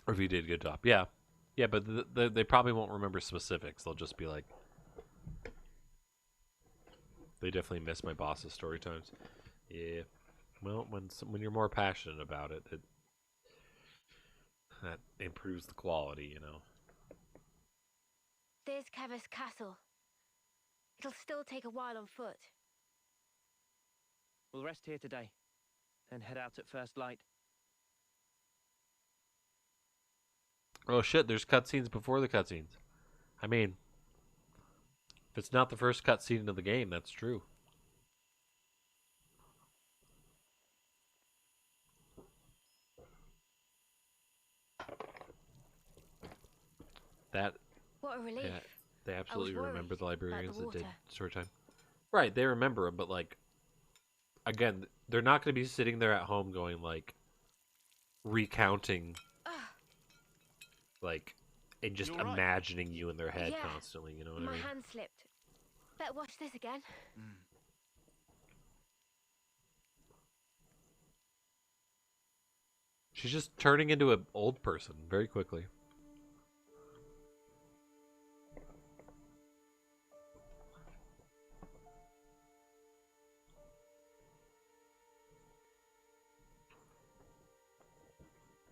Or if you did a good job. Yeah. Yeah, but they probably won't remember specifics. They'll just be like, they definitely miss my boss's story times. Yeah. Well, when you're more passionate about it, that improves the quality, you know. There's Kevis Castle. It'll still take a while on foot. We'll rest here today, then head out at first light. Oh shit, there's cutscenes before the cutscenes. I mean, if it's not the first cutscene of the game, that's true. That What a relief. yeah, they I was absolutely worried remember the about the librarians that did water. story time. Right, they remember them, but like again, they're not going to be sitting there at home going like recounting Ah, like and just You're right. imagining you in their head yeah. constantly. You know what I My mean? hand slipped. Better watch this again. Mm. She's just turning into an old person very quickly.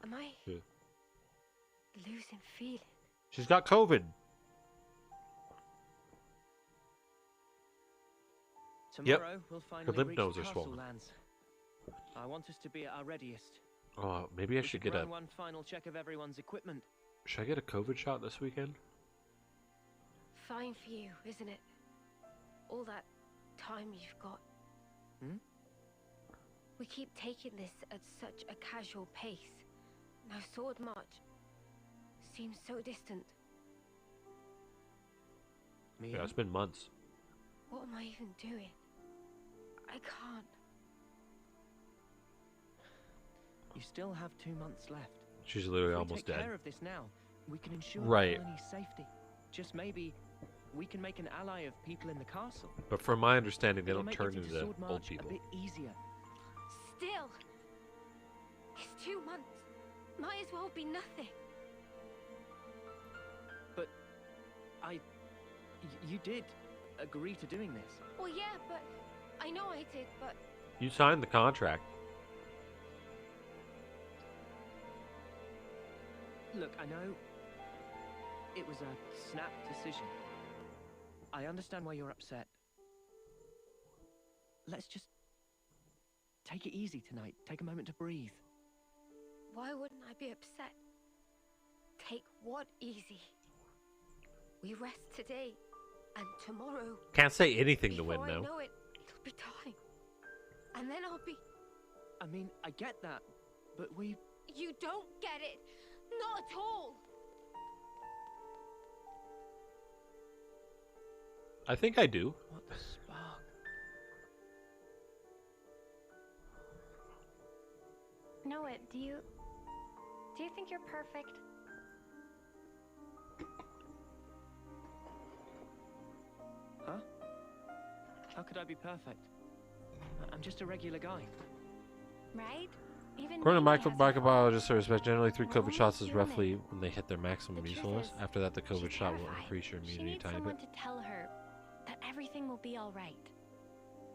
Am I Yeah. losing feeling? She's got COVID. Tomorrow we'll finally lymph reach nodes the are castle swollen. lands. I want us to be at our readiest. Oh, maybe I We should could get a. run one final check of everyone's equipment. Should I get a COVID shot this weekend? Fine for you, isn't it? All that time you've got. Hmm? We keep taking this at such a casual pace. Now Sword March seems so distant. Mia? Yeah, it's been months. What am I even doing? I can't. You still have 2 months left. She's literally If we almost take dead. care of this now, we can ensure Right. the colony's safety. Just maybe we can make an ally of people in the castle. But from my understanding, they It'll don't make turn getting to into Sword old March people. a bit easier. Still, it's 2 months. Might as well be nothing. But you did agree to doing this. Well, yeah, but I know I did, but You signed the contract. Look, I know it was a snap decision. I understand why you're upset. Let's just take it easy tonight. Take a moment to breathe. why wouldn't I be upset? Take what easy? We rest today, and tomorrow. Can't say anything to win Before I now. know it, it'll be time. And then I'll be... I mean, I get that, but we... You don't get it. Not at all. I think I do. What the spark? Noah, do you think you're perfect? Huh? How could I be perfect? I'm just a regular guy. Right? Even According to Mimi has her microbiologist service, generally 3 We're COVID only shots is human. roughly when they hit their maximum The truth usefulness. is, After that, the COVID she's shot will terrified. increase your She immunity a needs tiny someone bit. to tell her that everything will be all right.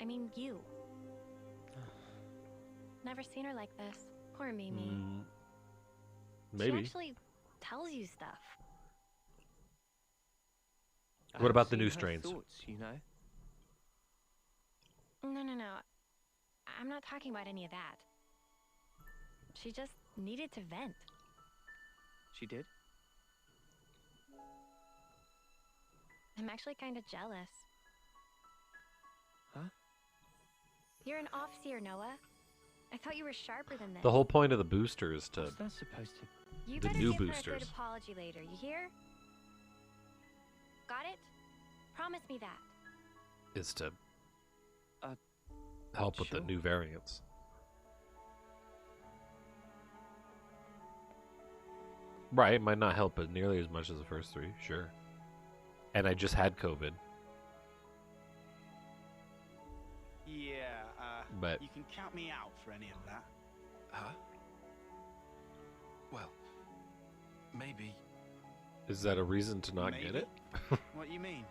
I mean, you. Never seen her like this. Poor Mimi. She Maybe. actually tells you stuff. What about the I've new seen her strains? Thoughts, you know? No. I'm not talking about any of that. She just needed to vent. She did? I'm actually kind of jealous. Huh? You're an off-seer, Noah. I thought you were sharper than this. The whole point of the booster is to. What's that supposed to... You the better new give her a boosters. good apology later, you hear? Got it? Promise me that. Is to Uh, help with the sure. new variants. Right, it might not help it nearly as much as the first 3, sure. And I just had COVID, Yeah, but you can count me out for any of that. Huh? Well, Maybe. Is that a reason to not get Maybe. it? What you mean?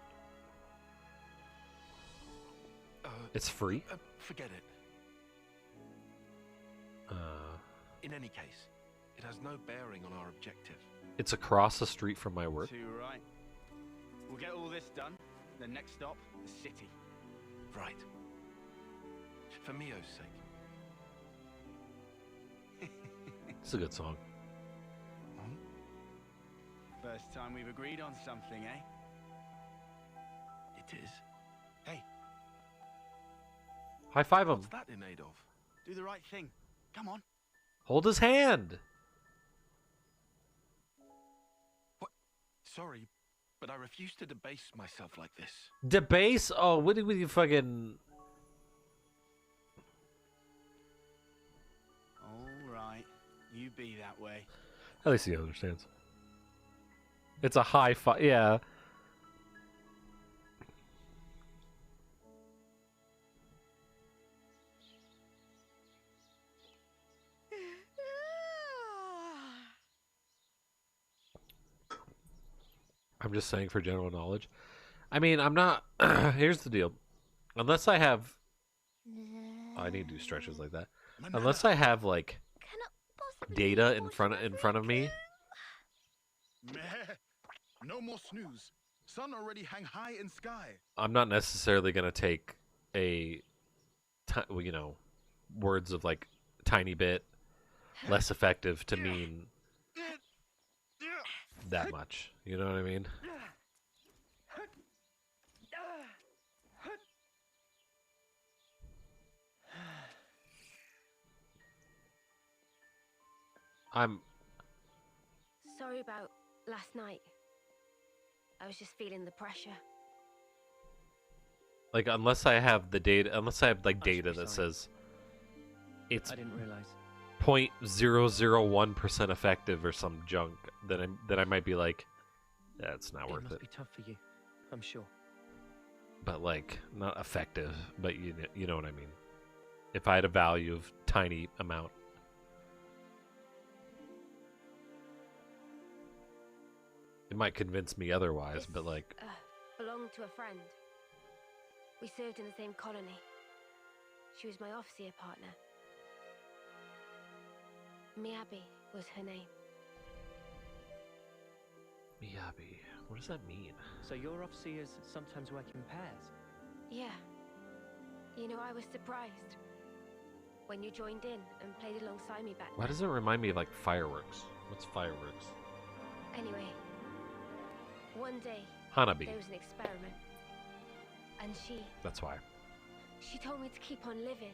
It's free? Forget it. In any case, it has no bearing on our objective. It's across the street from my work. Too right. We'll get all this done. The next stop, the city. Right. For Mio's sake. It's a good song. First time we've agreed on something, eh? It is. Hey, High five him. what's that in aid of? Do the right thing. Come on. Hold his hand. What? Sorry, but I refuse to debase myself like this. Debase? Oh, what did you fucking... All right. You be that way. At least he understands. It's a high five. Yeah. I'm just saying for general knowledge. I mean, I'm not... Here's the deal. Unless I have... I need to do stretches like that. Unless I have, like, Cannot possibly data be in more front of me, Meh. No more snooze. Sun already hang high in sky. I'm not necessarily going to take words of, like, tiny bit less effective to mean that much. You know what I mean? I'm... Sorry about last night. I was just feeling the pressure. Like, unless I have the data, unless I have, like, I should data be that sorry. says it's I didn't realize. 0.001% effective or some junk, then I might be like, yeah, it's not It worth must it. be tough for you, I'm sure. But, like, not effective, but you know what I mean. If I had a value of tiny amount. It might convince me otherwise, This, but, like, belonged to a friend. We served in the same colony. She was my officer partner. Miyabi was her name. Miyabi. What does that mean? So your officers sometimes work in pairs? Yeah. You know, I was surprised when you joined in and played alongside me back Why then. does it remind me of, like, fireworks? What's fireworks? Anyway, one day Hanabi. there was an experiment, and That's why. she told me to keep on living,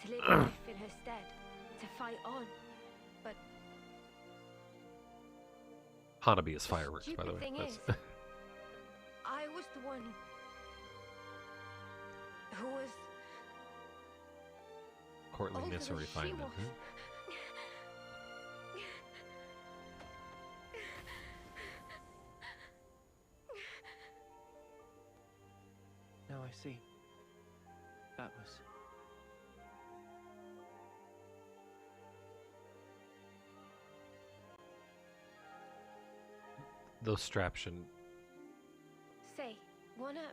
to live life in her stead, to fight on. But Hanabi is fireworks, by the way. stupid thing That's- is, I was the one who was courtly older miss or than she refinement. was. Huh? Now I see. That was... Those straps shouldn't... Say, wanna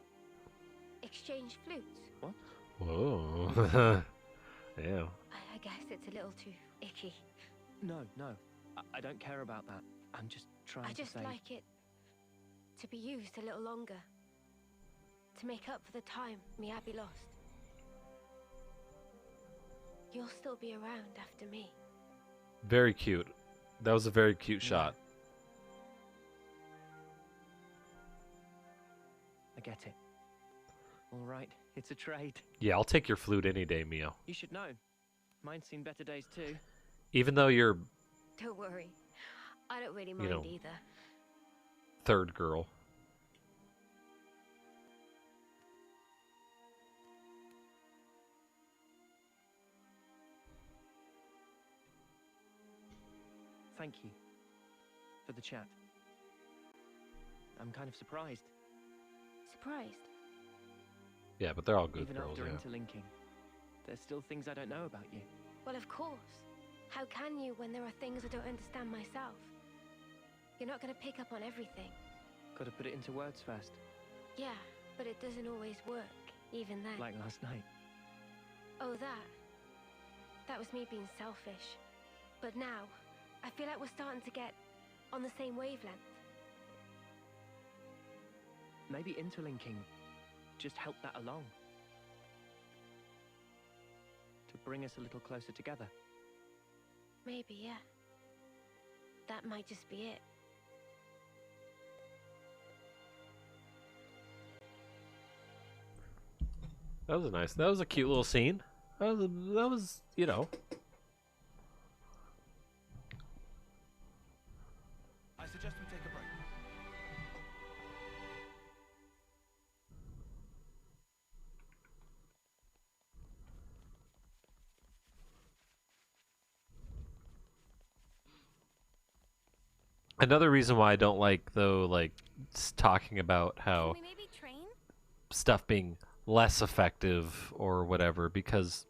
exchange flutes? Whoa. Yeah. I guess it's a little too icky. No, I don't care about that. I'm just trying I to just say... like it to be used a little longer, to make up for the time Miyabi lost. You'll still be around after me. Very cute. That was a very cute Yeah. shot. I get it. All right, it's a trade. Yeah, I'll take your flute any day, Mio. You should know. Mine's seen better days too. Even though you're Don't worry, I don't really mind know. either. third girl. Thank you for the chat. I'm kind of surprised. Surprised? Yeah, but they're all good Even girls, after yeah. interlinking, there's still things I don't know about you. Well, of course. How can you when there are things I don't understand myself? You're not gonna pick up on everything. Gotta put it into words first, Yeah, but it doesn't always work, even then. like last night. Oh, that. That was me being selfish. But now, I feel like we're starting to get on the same wavelength. Maybe interlinking just helped that along. To bring us a little closer together. Maybe, yeah. That might just be it. That was nice. That was a cute little scene. That was, you know. I suggest we take a break. Another reason why I don't like, though, like, talking about Can how we maybe train? stuff being less effective or whatever, because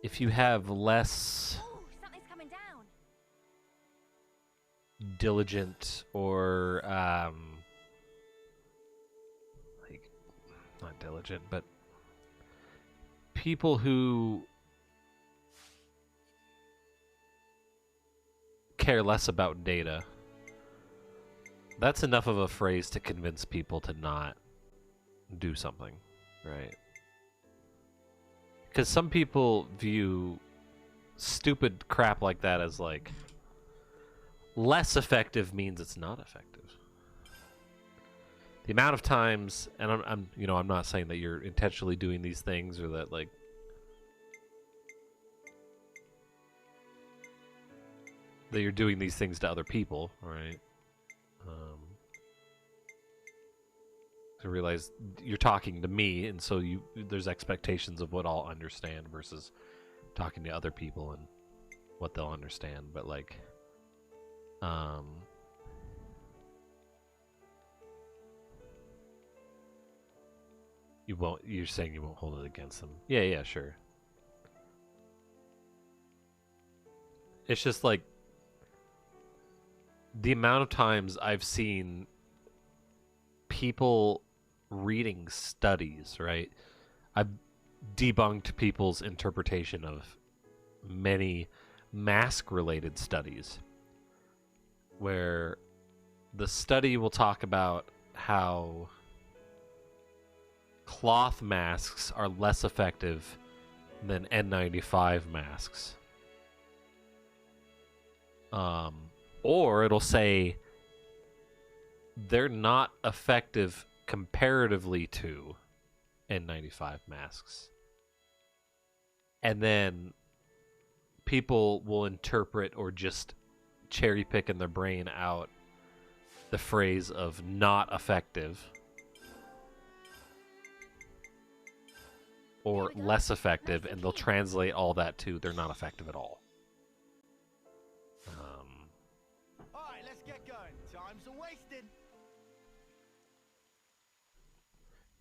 if you have less Ooh, something's coming down. diligent or like, not diligent, but people who care less about data, that's enough of a phrase to convince people to not do something, right? Because some people view stupid crap like that as like less effective means it's not effective. The amount of times, and I'm you know, I'm not saying that you're intentionally doing these things or that like that you're doing these things to other people, right? To realize you're talking to me, and so there's expectations of what I'll understand versus talking to other people and what they'll understand. But like, you won't. You're saying you won't hold it against them. Yeah, yeah, sure. It's just like the amount of times I've seen people reading studies, right? I've debunked people's interpretation of many mask-related studies where the study will talk about how cloth masks are less effective than N95 masks. Or it'll say they're not effective comparatively to N95 masks. And then people will interpret or just cherry pick in their brain out the phrase of not effective or less effective, and they'll translate all that to they're not effective at all. Alright, let's get going. Time's a wasted.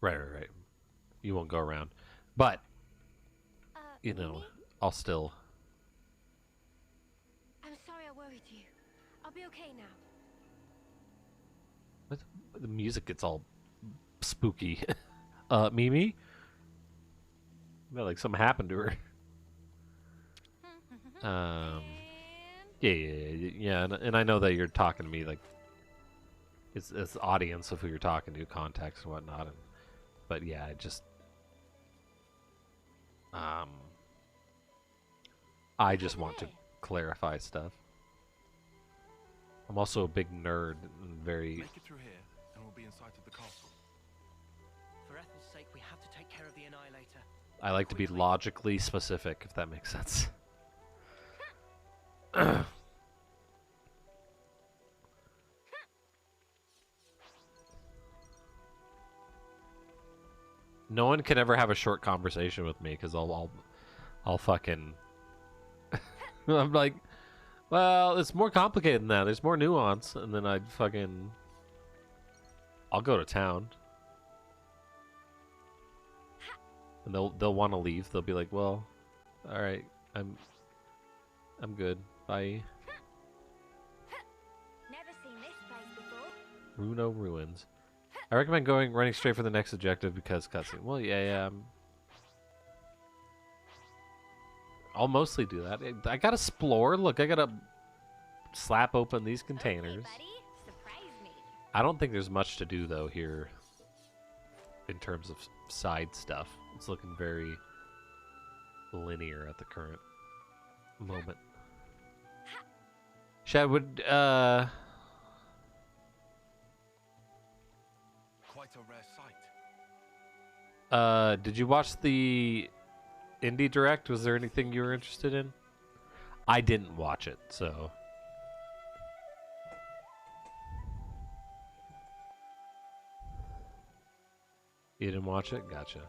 Right. You won't go around. But, you know, Mimi? I'll still... I'm sorry I worried you. I'll be okay now. What? The music gets all spooky. Mimi? Like something happened to her. Yeah, and I know that you're talking to me like it's the audience of who you're talking to, context and whatnot. But yeah, I just want to clarify stuff. I'm also a big nerd and very. Make it through here, and we'll be in sight of the castle. For Ethel's sake, we have to take care of the Annihilator. I like to be logically specific, if that makes sense. No one can ever have a short conversation with me because I'll fucking. I'm like, well, it's more complicated than that. There's more nuance, and then I'll go to town, and they'll want to leave. They'll be like, well, all right, I'm good. Bye. Never seen this place before. Runo Ruins. I recommend running straight for the next objective because cutscene. Well, yeah. I'll mostly do that. I gotta explore. Look, I gotta slap open these containers. Okay, buddy. Surprise me. I don't think there's much to do though here in terms of side stuff. It's looking very linear at the current moment. Shad, would Quite a rare sight. did you watch the Indie Direct? Was there anything you were interested in? I didn't watch it, so. You didn't watch it? Gotcha.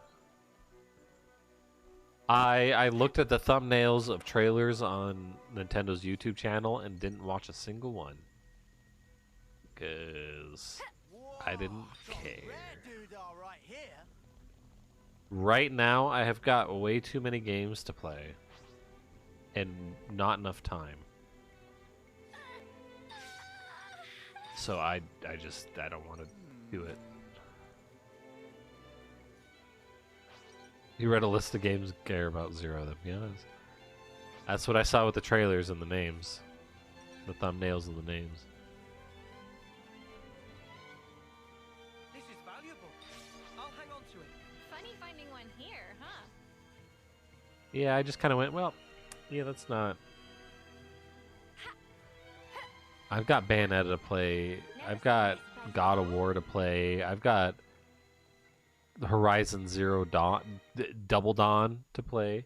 I looked at the thumbnails of trailers on Nintendo's YouTube channel and didn't watch a single one. Because I didn't care. Right now, I have got way too many games to play. And not enough time. So I don't want to do it. You read a list of games, care about 0 of them. Yeah, that's what I saw with the trailers and the names. The thumbnails and the names. This is valuable. I'll hang on to it. Funny finding one here, huh? Yeah, I just kind of went, well, yeah, that's not... I've got Bayonetta to play. I've got God of War to play. I've got Horizon Zero Dawn, Double Dawn to play.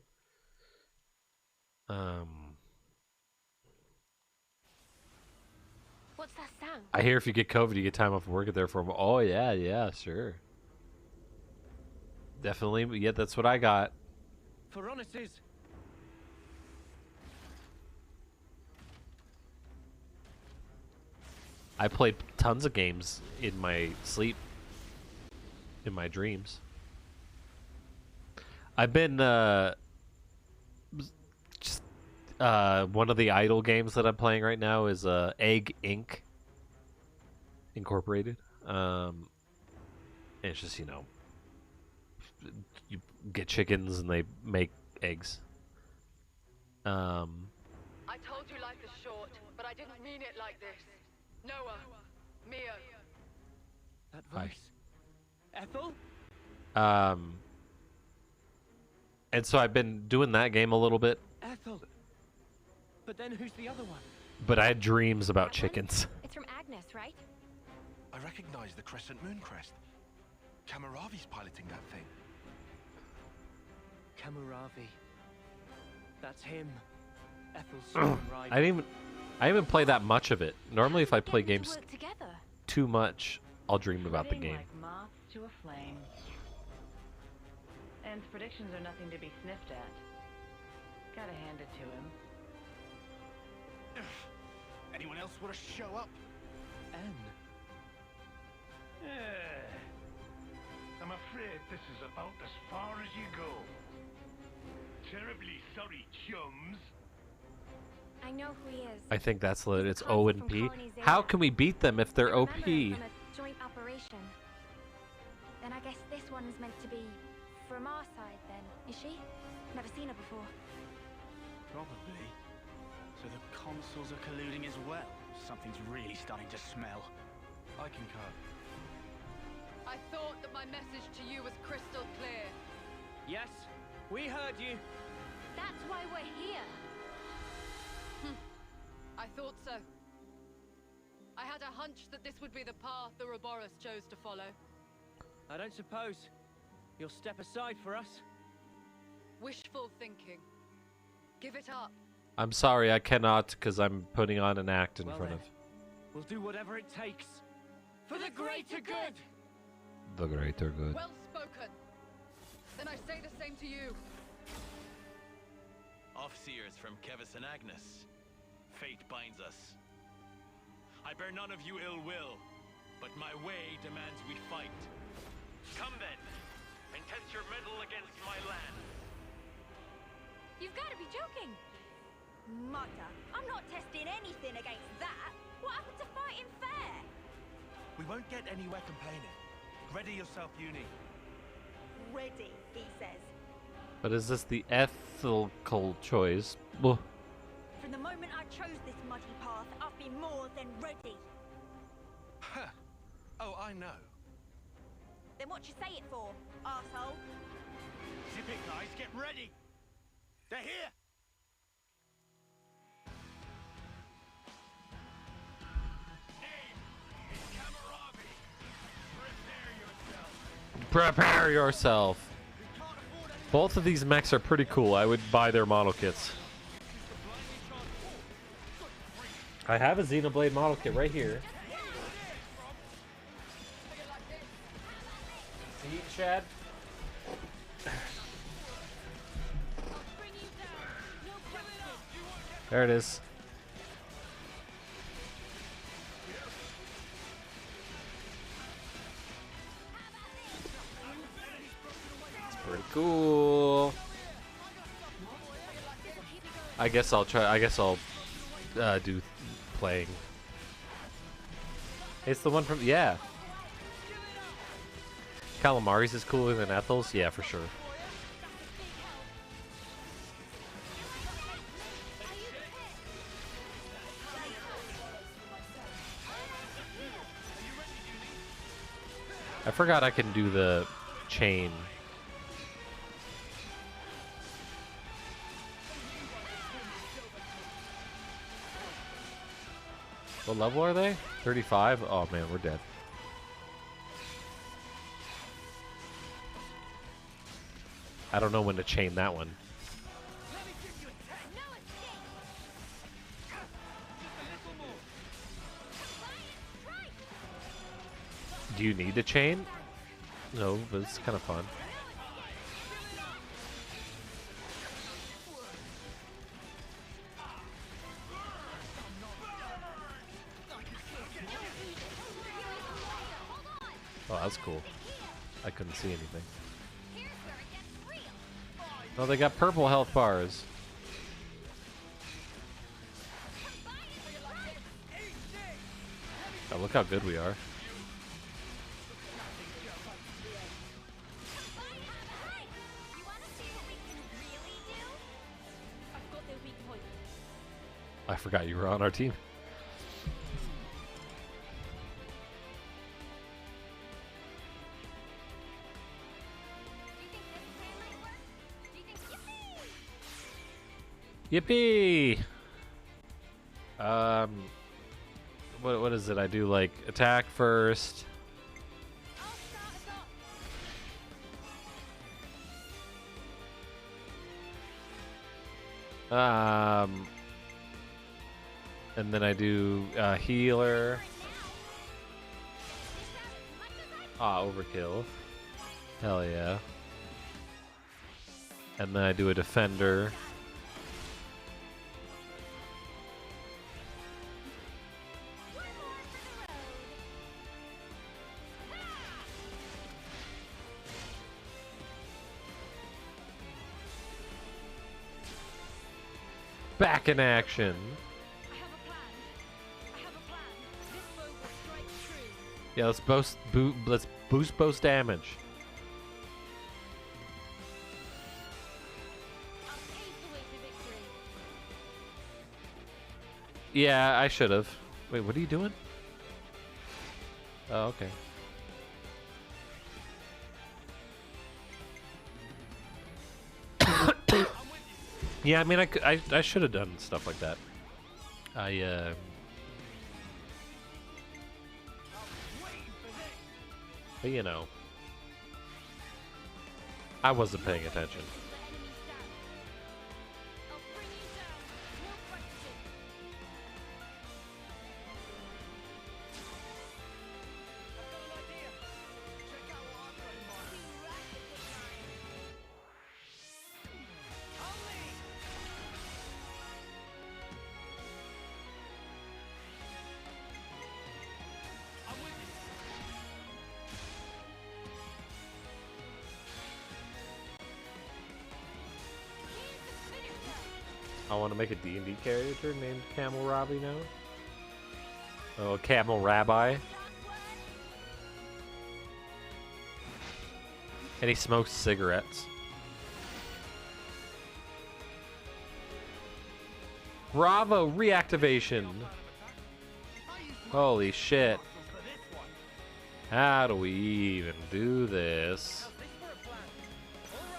What's that sound? I hear if you get COVID, you get time off work there for. Oh yeah, sure. Definitely, yeah, that's what I got. For honestness. I played tons of games in my sleep, in my dreams. I've been just one of the idle games that I'm playing right now is Egg Inc. Incorporated. And it's just, you know, you get chickens and they make eggs. I told you life is short, but I didn't mean it like this. Noah, Mia. That Hi. voice. Ethel? And so I've been doing that game a little bit, Ethel. But then who's the other one? but I had dreams about That one? chickens. It's from Agnes, right? I recognize the crescent moon crest. Kamaravi's piloting that thing. Kamuravi. That's him. Ethel's sworn rival. I didn't play that much of it. Normally, if I play Getting to games work together. too much, I'll dream about the Living game. like moths to a flame. And predictions are nothing to be sniffed at. Gotta hand it to him. Anyone else want to show up? N. I'm afraid this is about as far as you go. Terribly sorry, chums. I know who he is. I think that's lit. It's He's O a and consul P. from Colony Zeta. How can we beat them if they're I OP? remember it from a joint operation. Then I guess this one is meant to be from our side then, is she? Never seen her before. Probably. So the consuls are colluding as well. Something's really starting to smell. I concur. I thought that my message to you was crystal clear. Yes, we heard you. That's why we're here. I thought so. I had a hunch that this would be the path the Ouroboros chose to follow. I don't suppose you'll step aside for us. Wishful thinking. Give it up. I'm sorry, I cannot because I'm putting on an act in Well front then, of we'll do whatever it takes. For the greater good! the greater good. Well spoken. Then I say the same to you. Offseers from Kevis and Agnes. Fate binds us. I bear none of you ill will, but my way demands we fight. Come then, and test your mettle against my land. You've got to be joking. Mother, I'm not testing anything against that. What happened to fighting fair? We won't get anywhere complaining. Ready yourself, Uni. Ready, he says. But is this the ethical choice? Well, From the moment I chose this muddy path, I've been more than ready. Huh. Oh, I know. Then what you say it for, arsehole? Zip it, guys. Get ready. They're here. prepare yourself. Both of these mechs are pretty cool. I would buy their model kits. I have a Xenoblade model kit right here. See, Chad? There it is. It's pretty cool. I guess I'll try. I guess I'll do playing. It's the one from, yeah. Calamari's is cooler than Ethel's? Yeah, for sure. I forgot I can do the chain. What level are they? 35? Oh man, we're dead. I don't know when to chain that one. Do you need to chain? No, but it's kind of fun. Oh, that's cool. I couldn't see anything. Oh, they got purple health bars. Oh, look how good we are. I forgot you were on our team. Yippee! What is it? I do like attack first. And then I do healer. Ah, overkill. Hell yeah. And then I do a defender. Back in action. Yeah, let's boost both damage. Yeah, I should have. Wait, what are you doing? Oh, okay. Yeah, I mean, I should have done stuff like that. But you know, I wasn't paying attention. I want to make a D&D character named Camel Robbie now. Oh, Camel Rabbi. And he smokes cigarettes. Bravo reactivation. Holy shit. How do we even do this?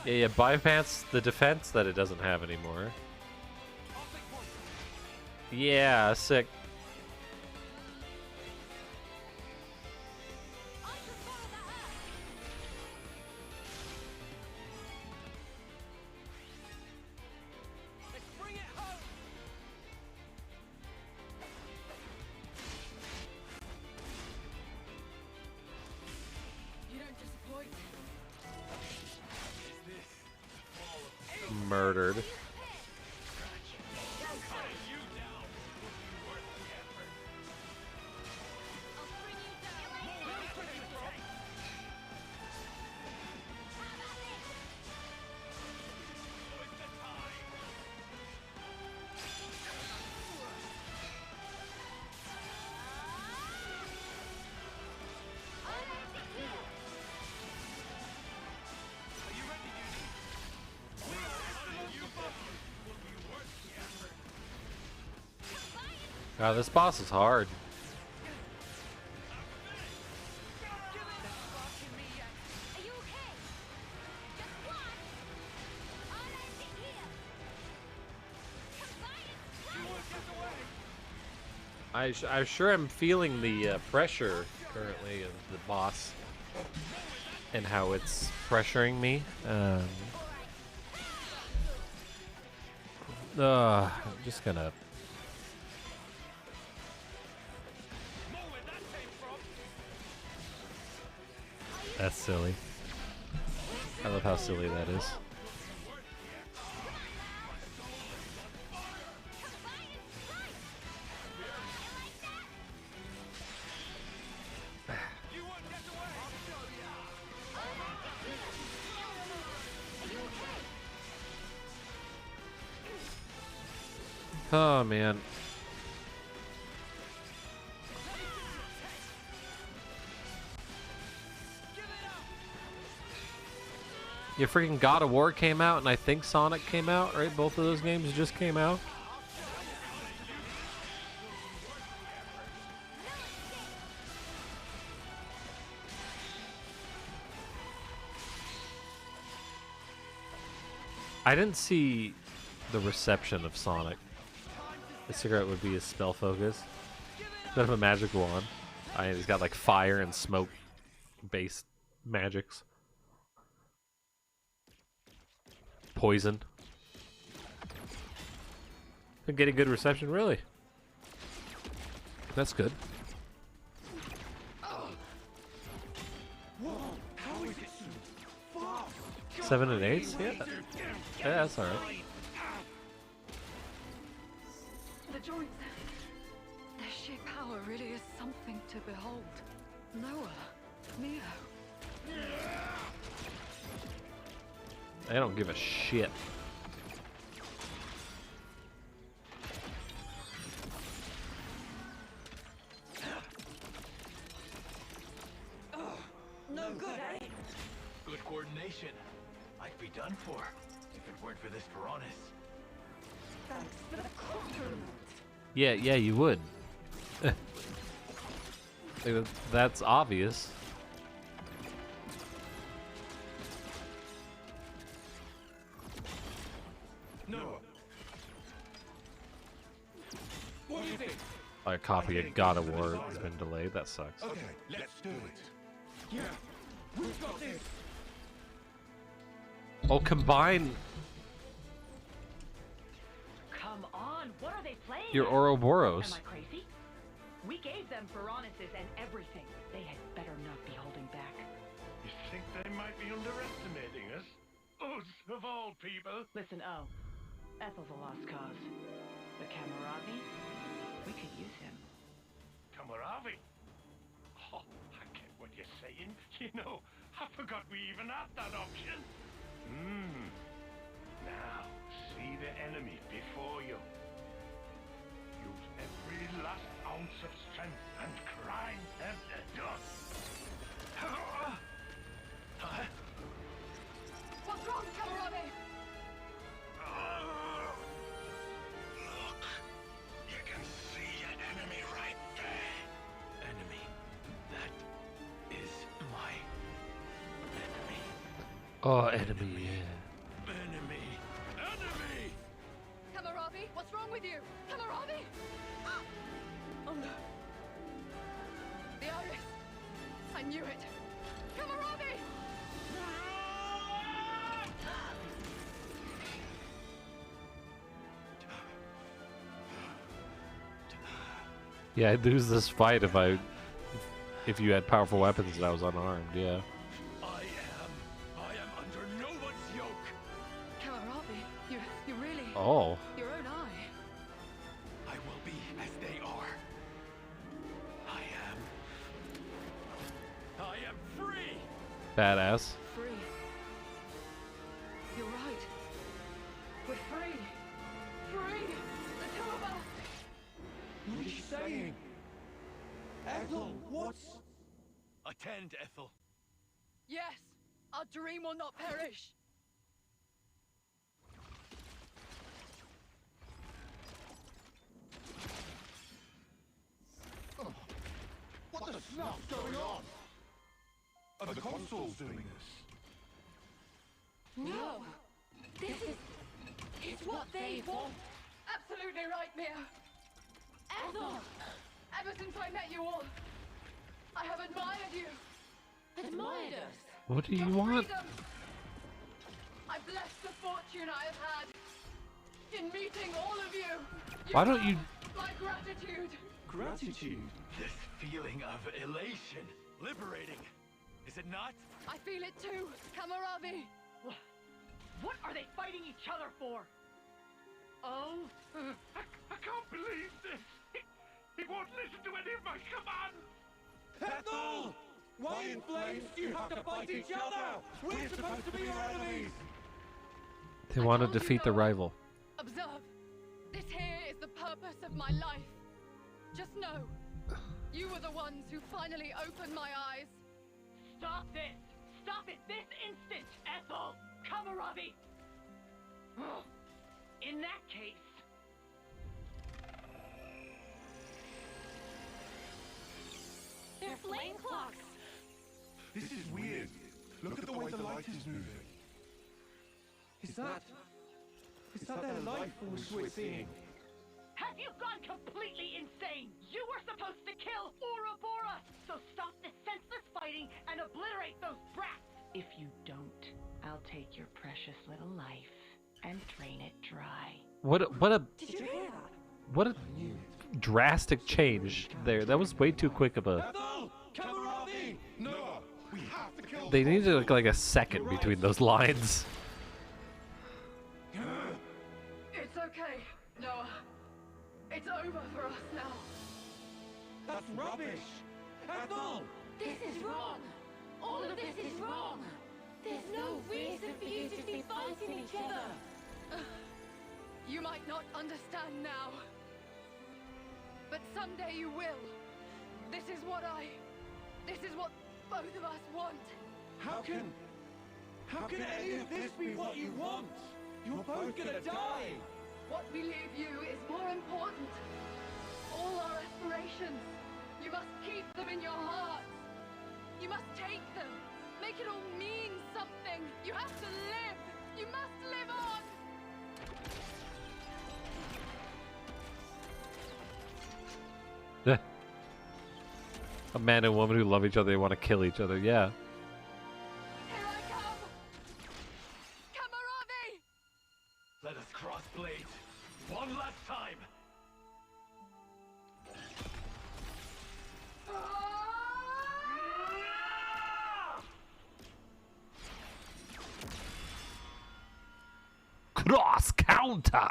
Yeah, bypass the defense that it doesn't have anymore. Yeah, sick. Murdered. God, this boss is hard. I'm sure I'm feeling the pressure currently of the boss and how it's pressuring me. I'm just gonna. That's silly. I love how silly that is. Oh man. Your freaking God of War came out, and I think Sonic came out, right? Both of those games just came out. I didn't see the reception of Sonic. I figured it would be his spell focus. Instead of a magic wand. He's got like fire and smoke based magics. Poison. Been getting good reception, really. That's good. 7 and 8? Yeah. Yeah, that's alright. The joints. Their sheer power really is something to behold. Noah. Neo. I don't give a shit. No good, eh? Good coordination. I'd be done for if it weren't for this Veronis. Thanks for the compliment. Yeah, you would. That's obvious. No. What do you think? A copy of God of War has been delayed. That sucks. Okay, let's do it. Yeah, we've got this. Oh, combine Come on, what are they playing? your at? Ouroboros. Am I crazy? We gave them Veronises and everything. They had better not be holding back. You think they might be underestimating us? Us, of all people. Listen, Ethel's a lost cause. But Kamaravi, we could use him. Kamaravi? Oh, I get what you're saying. You know, I forgot we even had that option. Now, see the enemy before you. Use every last ounce of strength and grind them to dust. What's wrong, Kamarami? Look, you can see an enemy right there. Enemy. That is my enemy. Oh, enemy, yeah. Enemy. Enemy! Kamaravi, what's wrong with you? Kamaravi! Oh no. The iris. I knew it. Kamaravi! Yeah, I'd lose this fight if you had powerful weapons and I was unarmed, yeah. I am under no one's yoke. Kamaravi, you really... Oh. Your own eye. I will be as they are. I am free. Badass. Free. You're right. We're free. Free. The two of us. What are you saying? Ethel, what's... Attend, Ethel. Yes. Our dream will not perish. What the snuff's going on? Are the consoles doing this? No. This is... It's what they want. Absolutely right, Mia. Ethel! Ever since I met you all, I have admired you. Admired us? What do you Your want? freedom. I bless the fortune I have had in meeting all of you. Why don't you... My gratitude. Gratitude? This feeling of elation. Liberating. Is it not? I feel it too, Kamaravi. What are they fighting each other for? Oh, I can't believe this. He won't listen to any of my commands. Ethel! Why in flames do you have to fight each other? We're supposed to be your enemies! They want to defeat the rival. Observe. This here is the purpose of my life. Just know, you were the ones who finally opened my eyes. stop this! Stop it this instant, Ethel! Kamaravi! In that case... They're flame clocks! This is weird. Look at the way the light is moving. Is that their life force we're seeing? Have you gone completely insane? You were supposed to kill Ouroboros! So stop the senseless fighting and obliterate those brats! If you don't, I'll take your precious little life and drain it dry. What a Did you hear that? what a drastic change there. That was way too quick of a... Ethel! Kamaravi! Noah, we have to kill They needed like a second between those lines. It's okay, Noah. It's over for us now. That's rubbish! Ethel! This is wrong! All of this is wrong! There's no reason for you to be fighting each other! You might not understand now, but someday you will. This is what both of us want. How can any of this be what you want? You're both gonna die! What we leave you is more important. All our aspirations, you must keep them in your hearts. You must take them. Make it all mean something. You have to live. You must live on. A man and woman who love each other, they want to kill each other, yeah. Here I come. Kamaravi! Let us cross blades. One last time. Cross counter!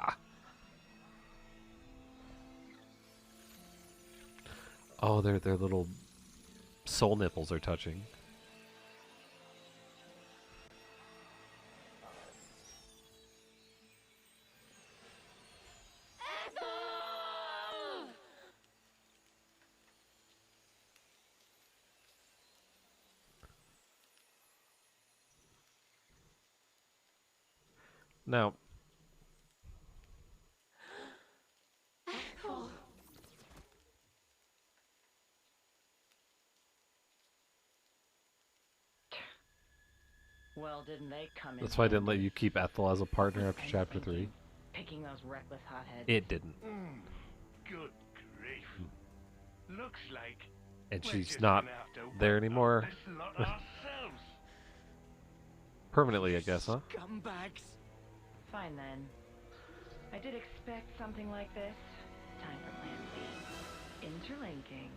Oh, their little soul nipples are touching. Now, Echo. Well, didn't they come in that's why I didn't let handy? you keep Ethel as a partner after chapter 3. Picking those reckless hotheads. It didn't. Good grief. Looks like And we're she's just not gonna have to there wipe anymore. out this lot ourselves. Permanently, I guess, huh? Scumbags. Fine then. I did expect something like this. Time for plan B. Interlinking.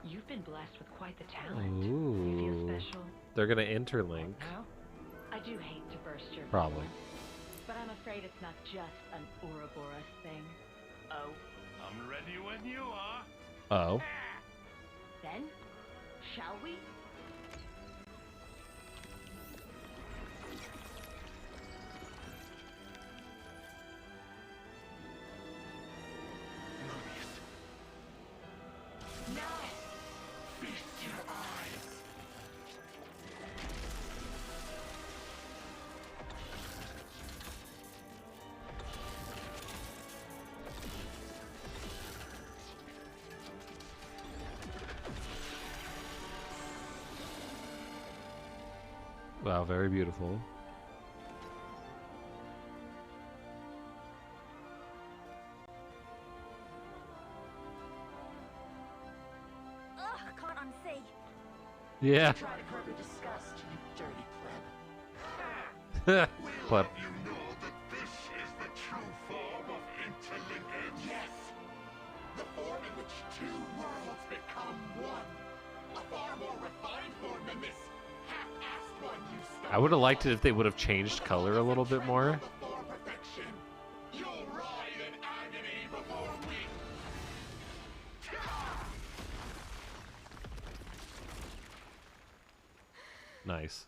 You've been blessed with quite the talent. You feel Ooh. special? They're gonna interlink. Well, I do hate to burst your Probably. bubble, but I'm afraid it's not just an Ouroboros thing. Oh, I'm ready when you are. Oh. then, shall we? Now, feast your eyes. Wow, very beautiful. Ugh, I can't unsee. Yeah. Try to curb your disgust, you dirty pleb. Pleb. You know that this is the true form of interlinkage. Yes, the form in which two worlds become one. A far more refined form than this half-assed one you started. I would have liked it if they would have changed color a little bit more. Before perfection, you'll writhe in agony before we. Nice.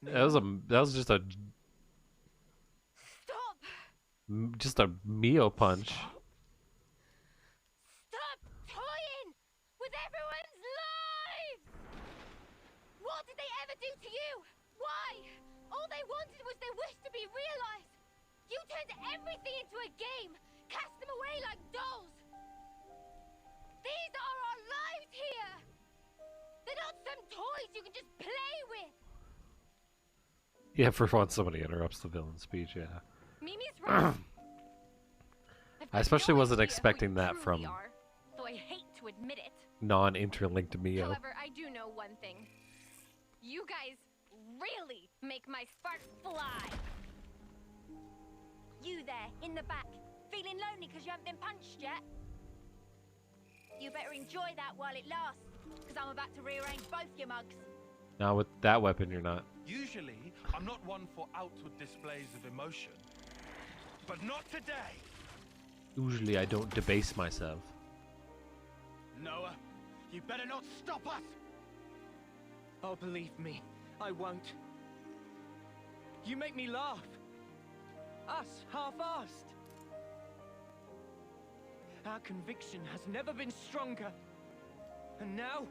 that was just a Stop! just a Mio punch. Stop toying with everyone's lives! What did they ever do to you? Why? All they wanted was their wish to be realized. You turned everything into a game, cast them away like dolls. These are our lives here. They're not some toys you can just play with. Yeah, for once somebody interrupts the villain speech, yeah. Mimi's right. I especially wasn't expecting that from Though I hate to admit it. non-interlinked Mio. However, I do know one thing. You guys really make my sparks fly. You there, in the back, feeling lonely because you haven't been punched yet? You better enjoy that while it lasts, because I'm about to rearrange both your mugs. Now with that weapon, you're not. Usually, I'm not one for outward displays of emotion. But not today! Usually I don't debase myself. Noah, you better not stop us! Oh, believe me, I won't. You make me laugh. Us, half-assed. Our conviction has never been stronger. And now,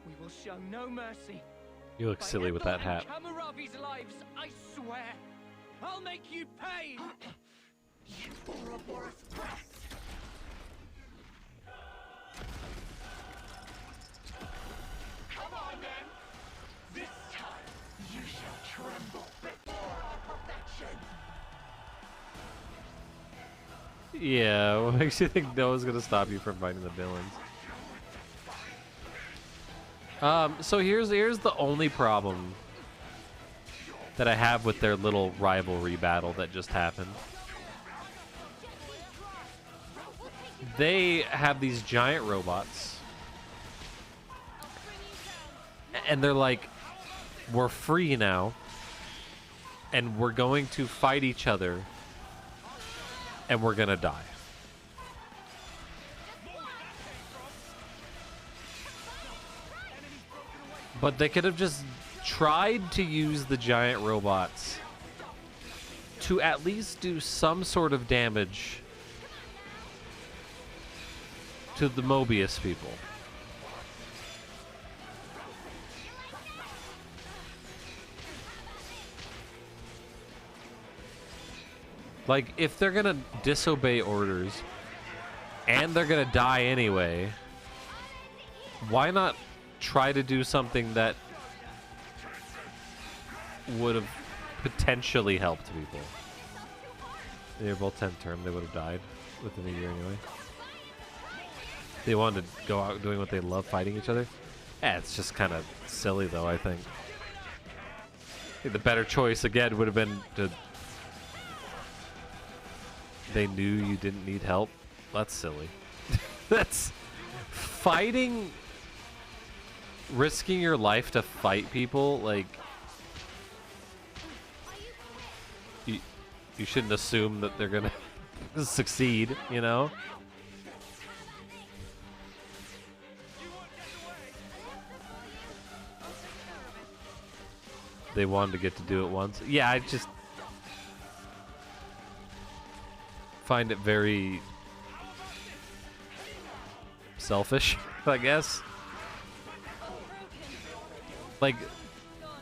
we will show no mercy. You look By silly with Ethel that hat. and Hammurabi's lives, I swear. I'll make you pay! You Ouroboros brat! Come on, then! This time, you shall tremble before our perfection! Yeah, what makes you think Noah's gonna stop you from fighting the villains? So here's the only problem that I have with their little rivalry battle that just happened. They have these giant robots, and they're like, we're free now, and we're going to fight each other, and we're gonna die. But they could have just tried to use the giant robots to at least do some sort of damage to the Mobius people. Like, if they're gonna disobey orders and they're gonna die anyway, why not try to do something that would have potentially helped people? They were both 10th term, they would have died within a year anyway. They wanted to go out doing what they love, fighting each other. Yeah, it's just kind of silly though, I think. The better choice again would have been to... They knew you didn't need help. That's silly. That's fighting, risking your life to fight people. Like, you shouldn't assume that they're gonna succeed, you know? They wanted to get to do it once. Yeah, I just find it very selfish, I guess. Like,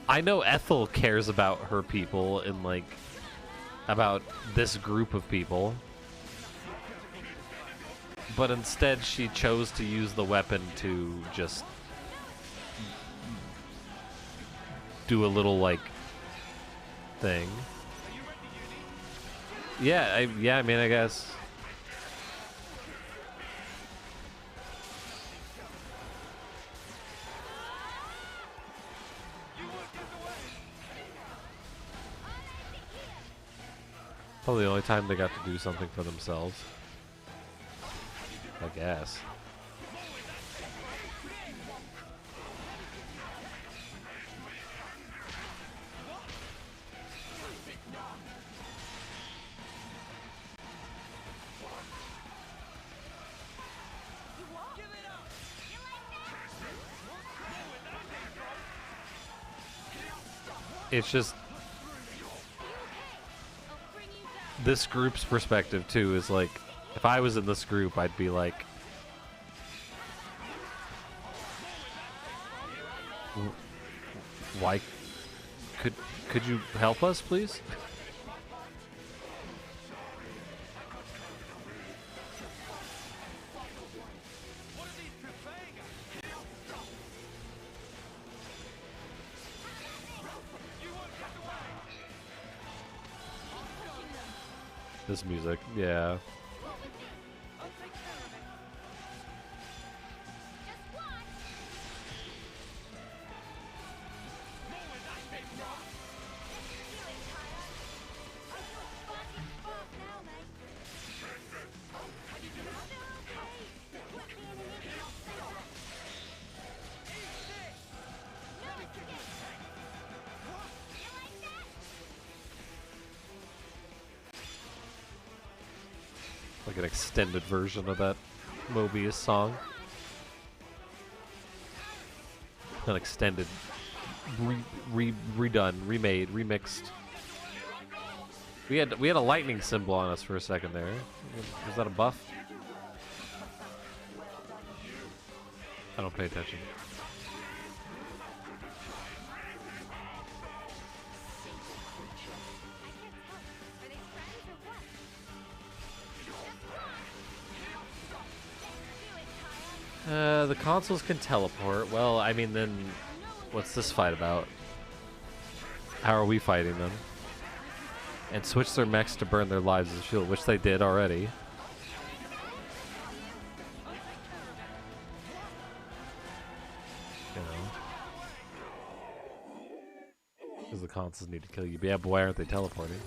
I know Ethel cares about her people and, like, about this group of people. But instead, she chose to use the weapon to just do a little, like, thing. Yeah, I mean, I guess. Probably the only time they got to do something for themselves, I guess. It's just this group's perspective too is like, if I was in this group, I'd be like, why could you help us, please? This music, yeah. Like an extended version of that Mobius song. An extended, redone, remade, remixed. We had a lightning symbol on us for a second there. Was that a buff? I don't pay attention. The consoles can teleport. Well, I mean, then what's this fight about? How are we fighting them? And switch their mechs to burn their lives as shield, which they did already. You know. Because the consoles need to kill you. But yeah, but why aren't they teleporting?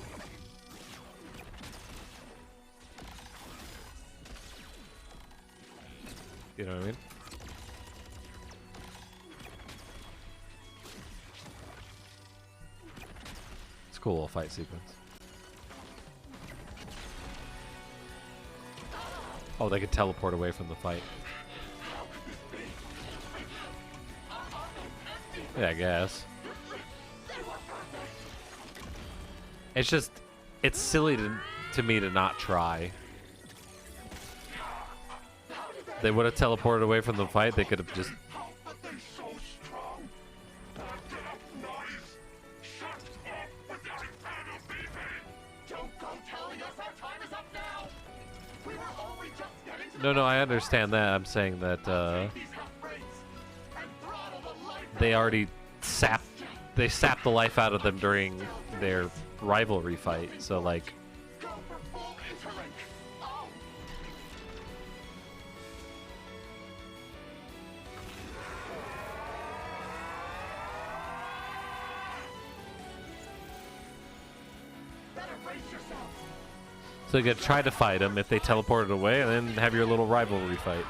You know what I mean? It's a cool little fight sequence. Oh, they could teleport away from the fight. Yeah, I guess. It's just, it's silly to me to not try. They would have teleported away from the fight. They could have just. How are they so strong? Back up, noise! Shut up with your infernal beeping! Don't go telling us our time is up now! We were only just getting to No, I understand that. I'm saying that they already sapped the life out of them during their rivalry fight. So like. So you gotta try to fight them if they teleported away, and then have your little rivalry fight.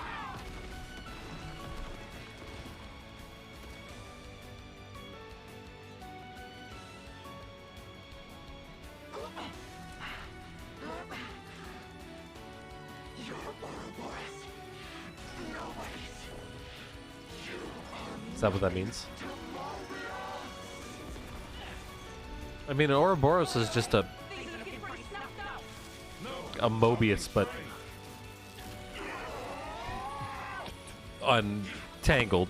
Is that what that means? I mean, Ouroboros is just a Mobius, but untangled.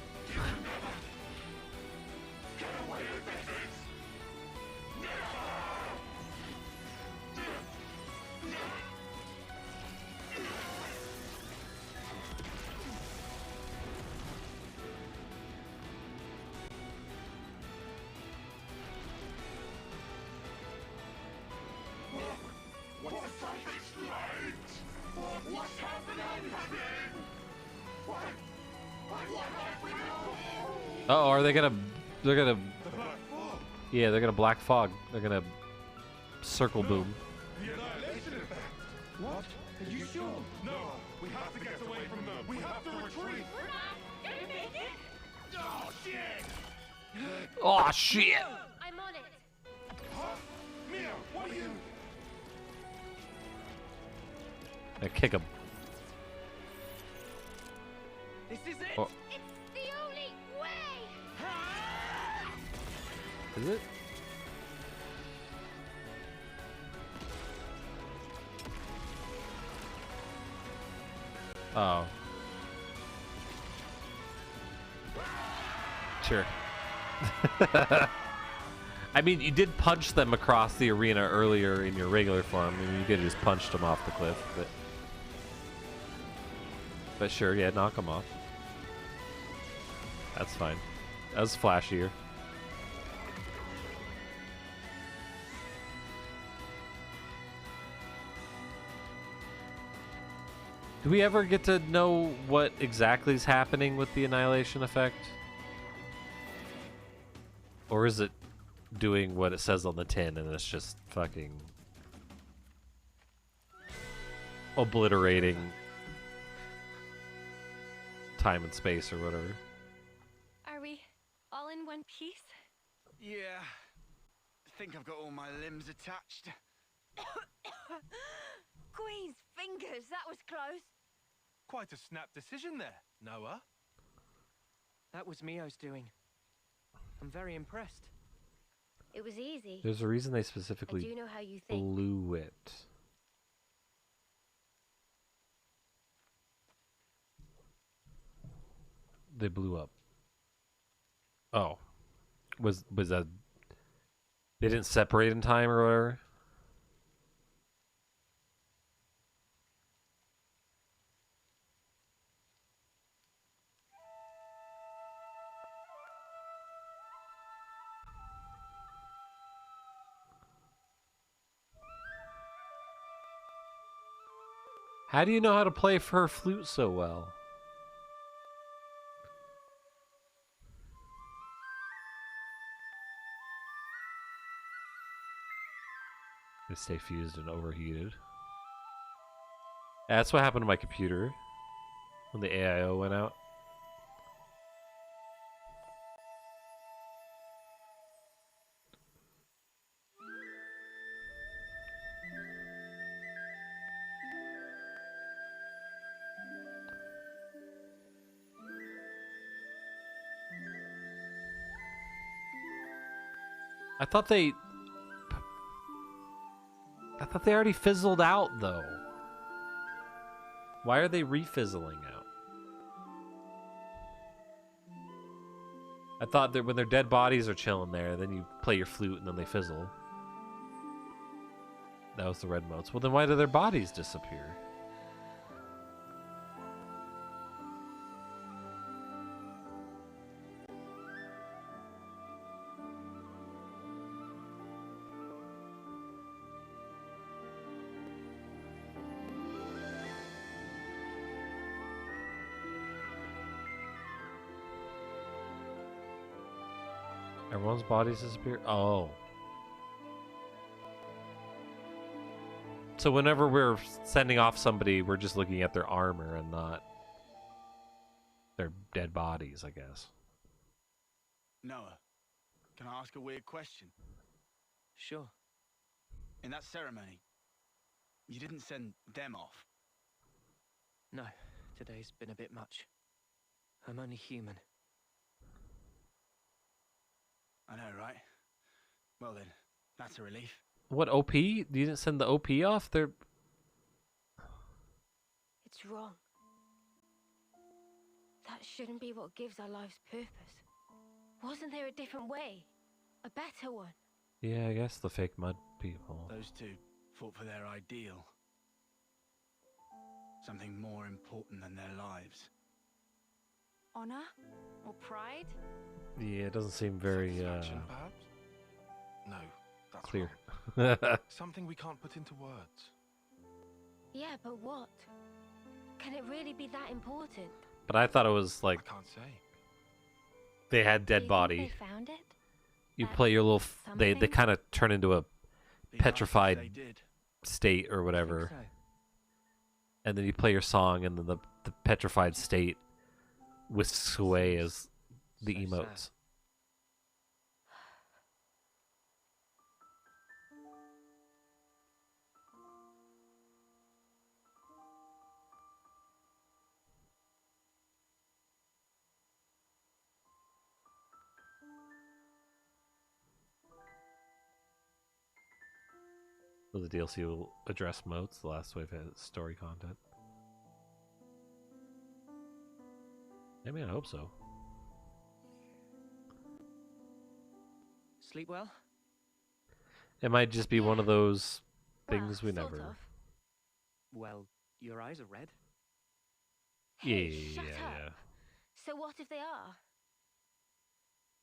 Uh-oh, are they gonna... They're gonna... Yeah, they're gonna black fog. They're gonna circle boom. What? Are you sure? No, we have to get away from them. We have to retreat. We're not gonna make it. Oh, shit! Oh, shit! I'm on it. Huh? Mia, what are you... I kick him. This is it! Oh. It's the only way! Is it? Oh. Sure. I mean, you did punch them across the arena earlier in your regular form. I mean, you could have just punched them off the cliff, but sure, yeah, knock them off. That's fine. That was flashier. Do we ever get to know what exactly is happening with the annihilation effect? Or is it doing what it says on the tin and it's just fucking obliterating time and space or whatever? Are we all in one piece? Yeah. I think I've got all my limbs attached. Queen's fingers, that was close. Quite a snap decision there, Noah. That was Mio's doing. I'm very impressed. It was easy. There's a reason they I specifically do know how you think. blew it. They blew up. Oh. Was that... They didn't separate in time or whatever? How do you know how to play her flute so well? They stay fused and overheated. That's what happened to my computer when the AIO went out. I thought they already fizzled out, though. Why are they refizzling out? I thought that when their dead bodies are chilling there, then you play your flute and then they fizzle. That was the red motes. Well, then why do their bodies disappear? Everyone's bodies disappear? Oh. So whenever we're sending off somebody, we're just looking at their armor and not their dead bodies, I guess. Noah, can I ask a weird question? Sure. In that ceremony, you didn't send them off. No, today's been a bit much. I'm only human. I know, right? Well then, that's a relief. What, OP? You didn't send the OP off? They're... It's wrong. That shouldn't be what gives our lives purpose. Wasn't there a different way? A better one? Yeah, I guess the fake mud people. Those two fought for their ideal. Something more important than their lives. Honor? Or pride? Yeah, it doesn't seem very Satisfaction, perhaps? No, that's clear. wrong. Something we can't put into words. Yeah, but what? Can it really be that important? But I thought it was like... I can't say. They had dead body. They found it? You play your little... They kind of turn into a petrified state or whatever. So. And then you play your song and then the petrified state whisks away as the So emotes. sad. So the DLC will address motes. The last wave has story content. I mean, I hope so. Sleep well? It might just be one of those things we Well, sort never... of. Well, your eyes are red. Hey, Yeah, shut yeah. up. So what if they are?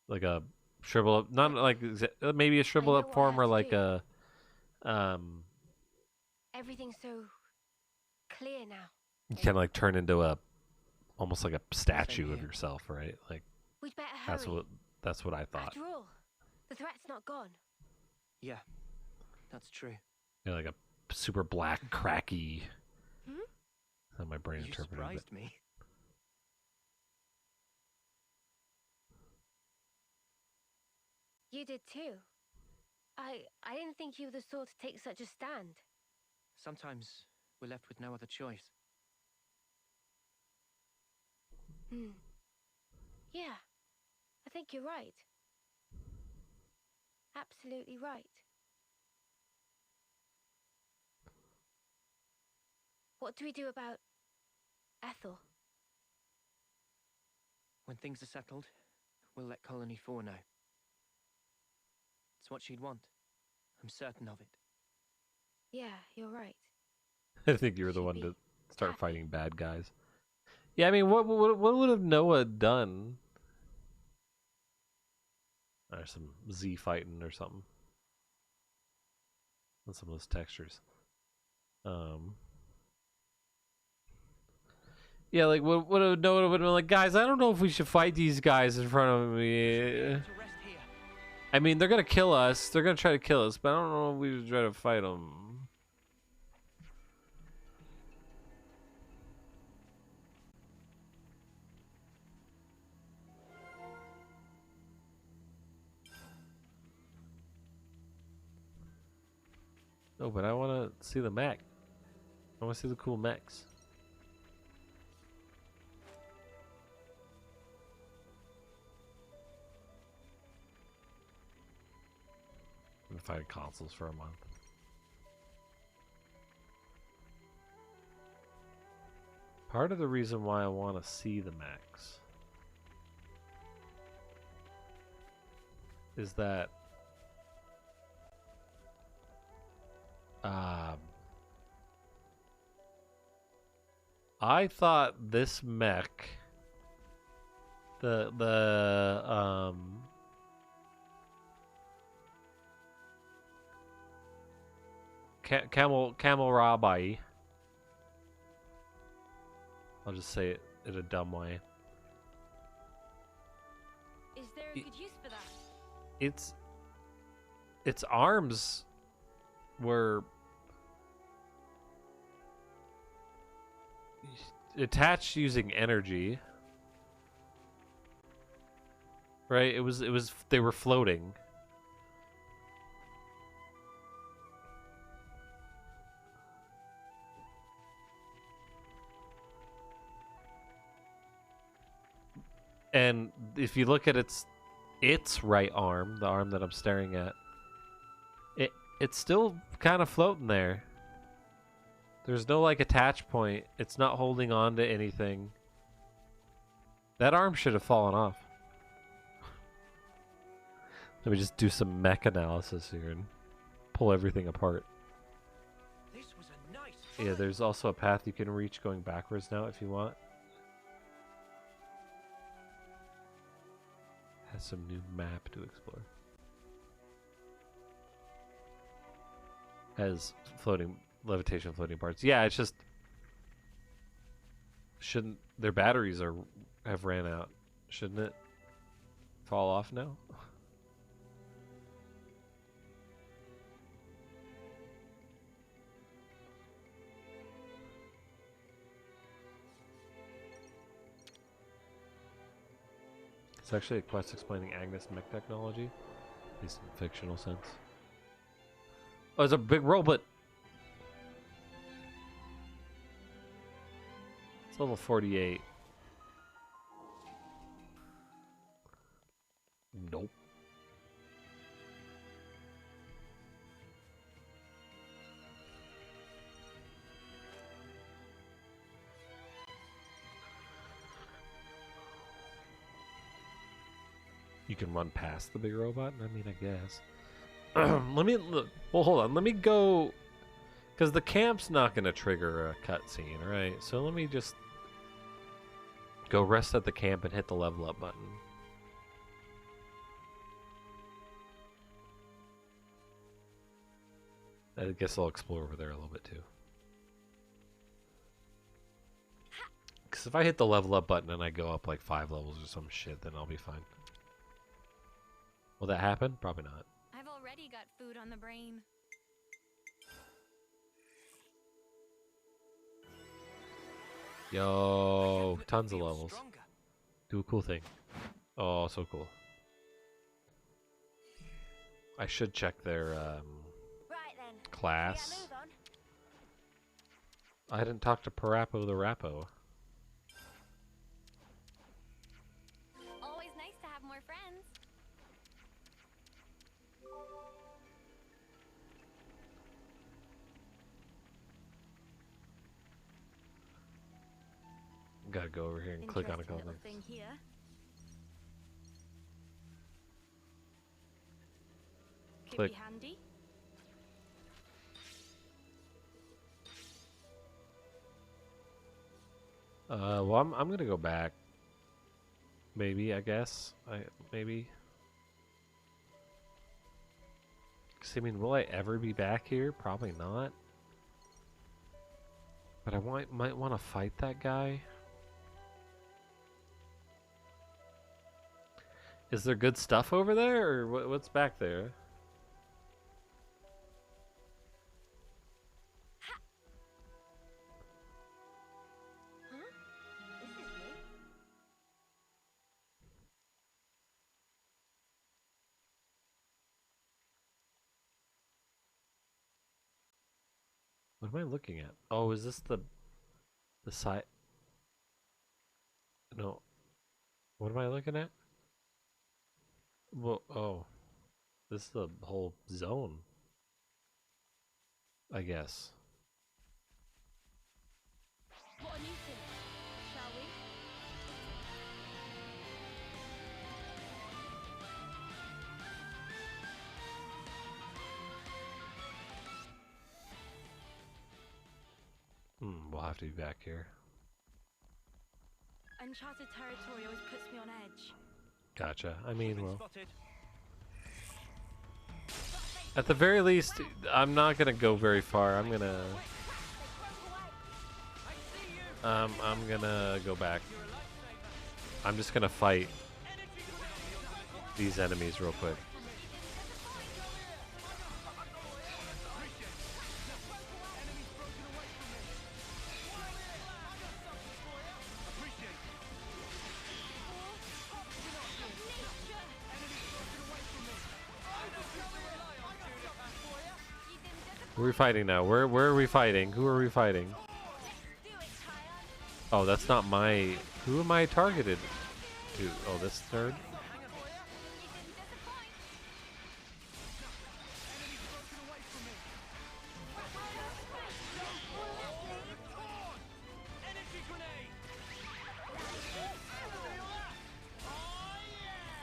Like a shrivel up... Not like... Maybe a shrivel know up what I form have or to like do. a... Everything's so clear now. You kind of like turn into a... Almost like a statue of here. yourself, right? Like, We'd better hurry. that's what I thought. After all, the threat's not gone. Yeah, that's true. Yeah, like a super black, cracky... Hmm? How my brain You interpreted it. surprised me. You did too. I didn't think you were the sort to take such a stand. Sometimes we're left with no other choice. Yeah, I think you're right. Absolutely right. What do we do about Ethel? When things are settled, we'll let Colony 4 know. It's what she'd want. I'm certain of it. Yeah, you're right. I think you were the She'd one be to start happy. fighting bad guys. Yeah, I mean, what would have Noah done? There's some Z fighting or something. On some of those textures. Yeah, like what Noah would have been like, guys, I don't know if we should fight these guys in front of me. To rest here. I mean, they're gonna kill us. They're gonna try to kill us, but I don't know if we should try to fight them. No, but I want to see the mech. I want to see the cool mechs. I'm gonna find consoles for a month. Part of the reason why I want to see the mechs is that I thought this mech, the Camel Rabai. I'll just say it in a dumb way. Is there a good use for that? Its arms were attached using energy. Right? It was they were floating. And if you look at its right arm, the arm that I'm staring at, it's still kind of floating there. There's no like attach point. It's not holding on to anything. That arm should have fallen off. Let me just do some mech analysis here and pull everything apart. This was a nice Yeah, there's also a path you can reach going backwards now if you want. Has some new map to explore. Has levitation floating parts. Yeah, it's just shouldn't their batteries have ran out. Shouldn't it fall off now? It's actually a quest explaining Agnes mech technology, at least in fictional sense. Oh, it's a big robot. It's level 48. Nope. You can run past the big robot? I mean, I guess. Let me look. Well, hold on. Let me go. Because the camp's not going to trigger a cutscene, right? So let me just go rest at the camp and hit the level up button. I guess I'll explore over there a little bit too. Because if I hit the level up button and I go up like 5 levels or some shit, then I'll be fine. Will that happen? Probably not. I've already got food on the brain. Yo, tons of levels. Do a cool thing. Oh, so cool. I should check their class. I didn't talk to Parappo the Rappo. Always nice to have more friends. Gotta go over here and click on a couple of thing here. Could Click. be handy. Well, I'm gonna go back. Maybe, I guess. Maybe. 'Cause, I mean, will I ever be back here? Probably not. But I might want to fight that guy. Is there good stuff over there, or what's back there? What am I looking at? Oh, is this the side? No. What am I looking at? Well, oh. This is the whole zone. I guess. What a nuisance. Shall we? I'll have to be back here. Uncharted territory always puts me on edge. Gotcha. I mean, well, at the very least, I'm not gonna go very far. I'm gonna go back. I'm just gonna fight these enemies real quick. Who are we fighting now? Where are we fighting? Who are we fighting? Oh, that's not my... Who am I targeted to? Oh, this third?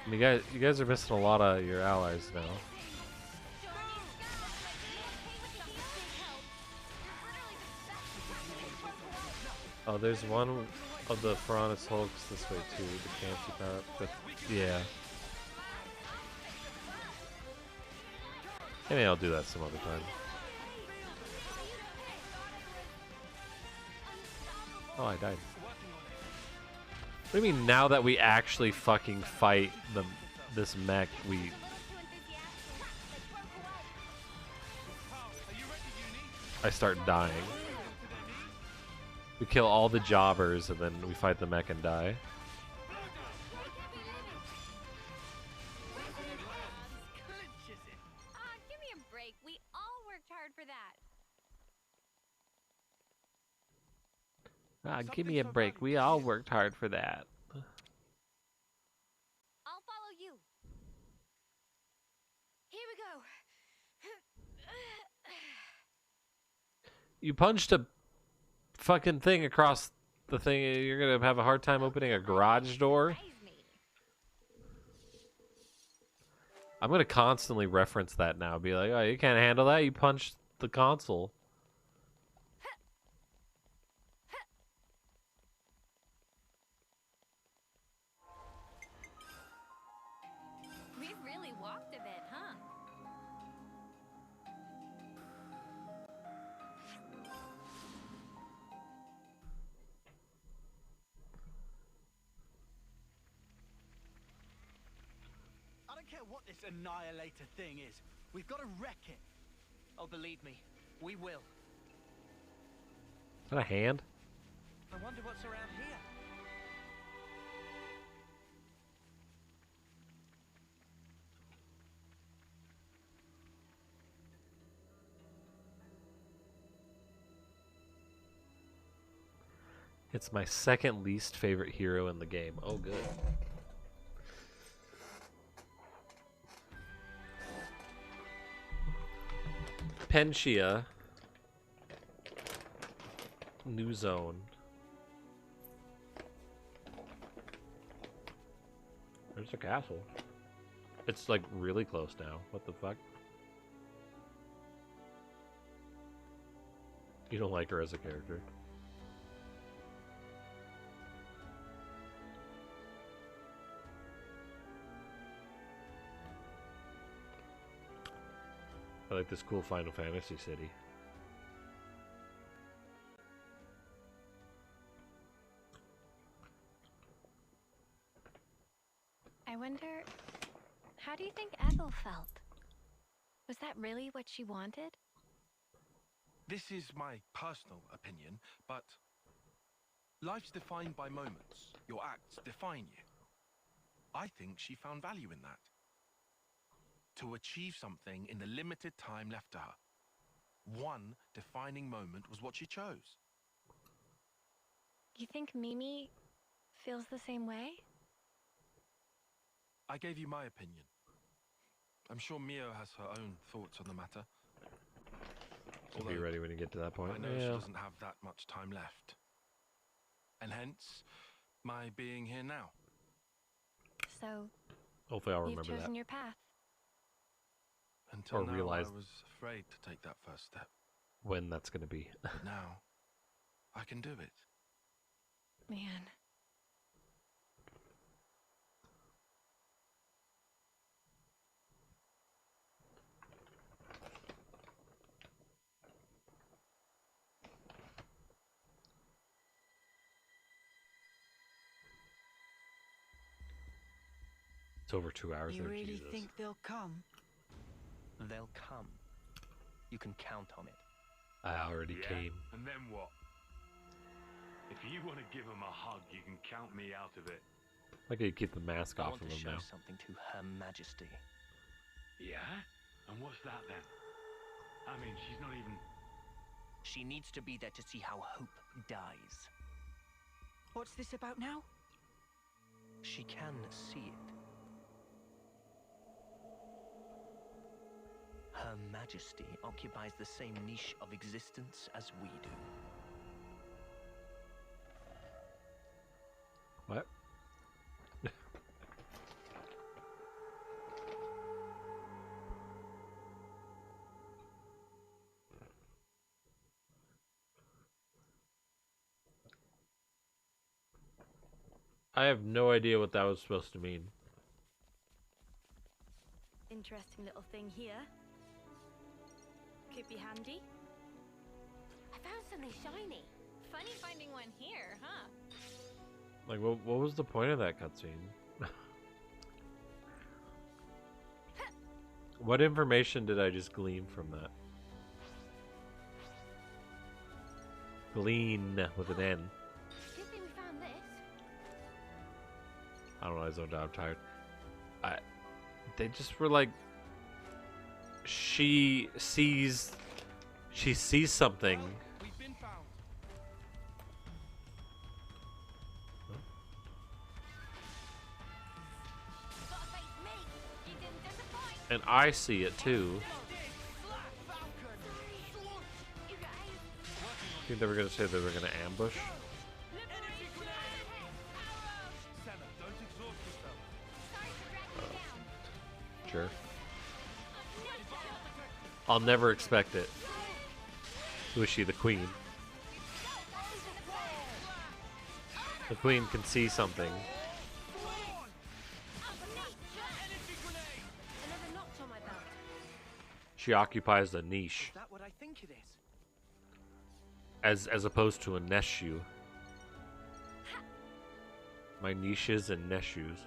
You guys are missing a lot of your allies now. Oh, there's one of the Piranha's Hulks this way too, the fancy power up, but yeah. Maybe I'll do that some other time. Oh, I died. What do you mean now that we actually fucking fight this mech, I start dying. We kill all the jobbers and then we fight the mech and die. Give me a break. We all worked hard for that. Give me a break. We all worked hard for that. I'll follow you. Here we go. You punched a fucking thing across the thing. You're gonna have a hard time opening a garage door. I'm gonna constantly reference that now. Be like, oh, you can't handle that. You punched the console. We've really walked a bit, huh? I don't care what this annihilator thing is. We've got to wreck it. Oh, believe me, we will. Is that a hand? I wonder what's around here. It's my second least favorite hero in the game. Oh, good. Penchia. New zone. There's a castle. It's like really close now. What the fuck? You don't like her as a character. I like this cool Final Fantasy city. I wonder, how do you think Ethel felt? Was that really what she wanted? This is my personal opinion, but life's defined by moments. Your acts define you. I think she found value in that. To achieve something in the limited time left to her. One defining moment was what she chose. You think Mimi feels the same way? I gave you my opinion. I'm sure Mio has her own thoughts on the matter. You'll be ready when you get to that point. I know she doesn't have that much time left. And hence, my being here now. So, hopefully I'll remember you've chosen that. your path. Until Or now, realize I was afraid to take that first step. when that's going to be. But now, I can do it. Man. It's over 2 hours You there, really Jesus. think they'll come? They'll come. You can count on it. I already Yeah, came. and then what? If you want to give him a hug, you can count me out of it. Like you keep the mask I off want of to him show now. something to Her Majesty. Yeah? And what's that then? I mean, she's not even... She needs to be there to see how hope dies. What's this about now? She can see it. Her Majesty occupies the same niche of existence as we do. What? I have no idea what that was supposed to mean. Interesting little thing here. Could be handy. I found something shiny. Funny finding one here, huh? Like, what was the point of that cutscene? What information did I just glean from that? Glean with an N. Good thing we found this. I don't know, I zoned out, I'm tired. They just were like, she sees something. We've been found. Gotta face me. You didn't disappoint. And I see it too. I think they were gonna say they were gonna ambush. Senna, don't exhaust yourself. Sure. I'll never expect it. Who is she, the queen? The queen can see something. Another notch on my belt. She occupies a niche, Is that what I think it is? as opposed to a neshu. My niches and neshus.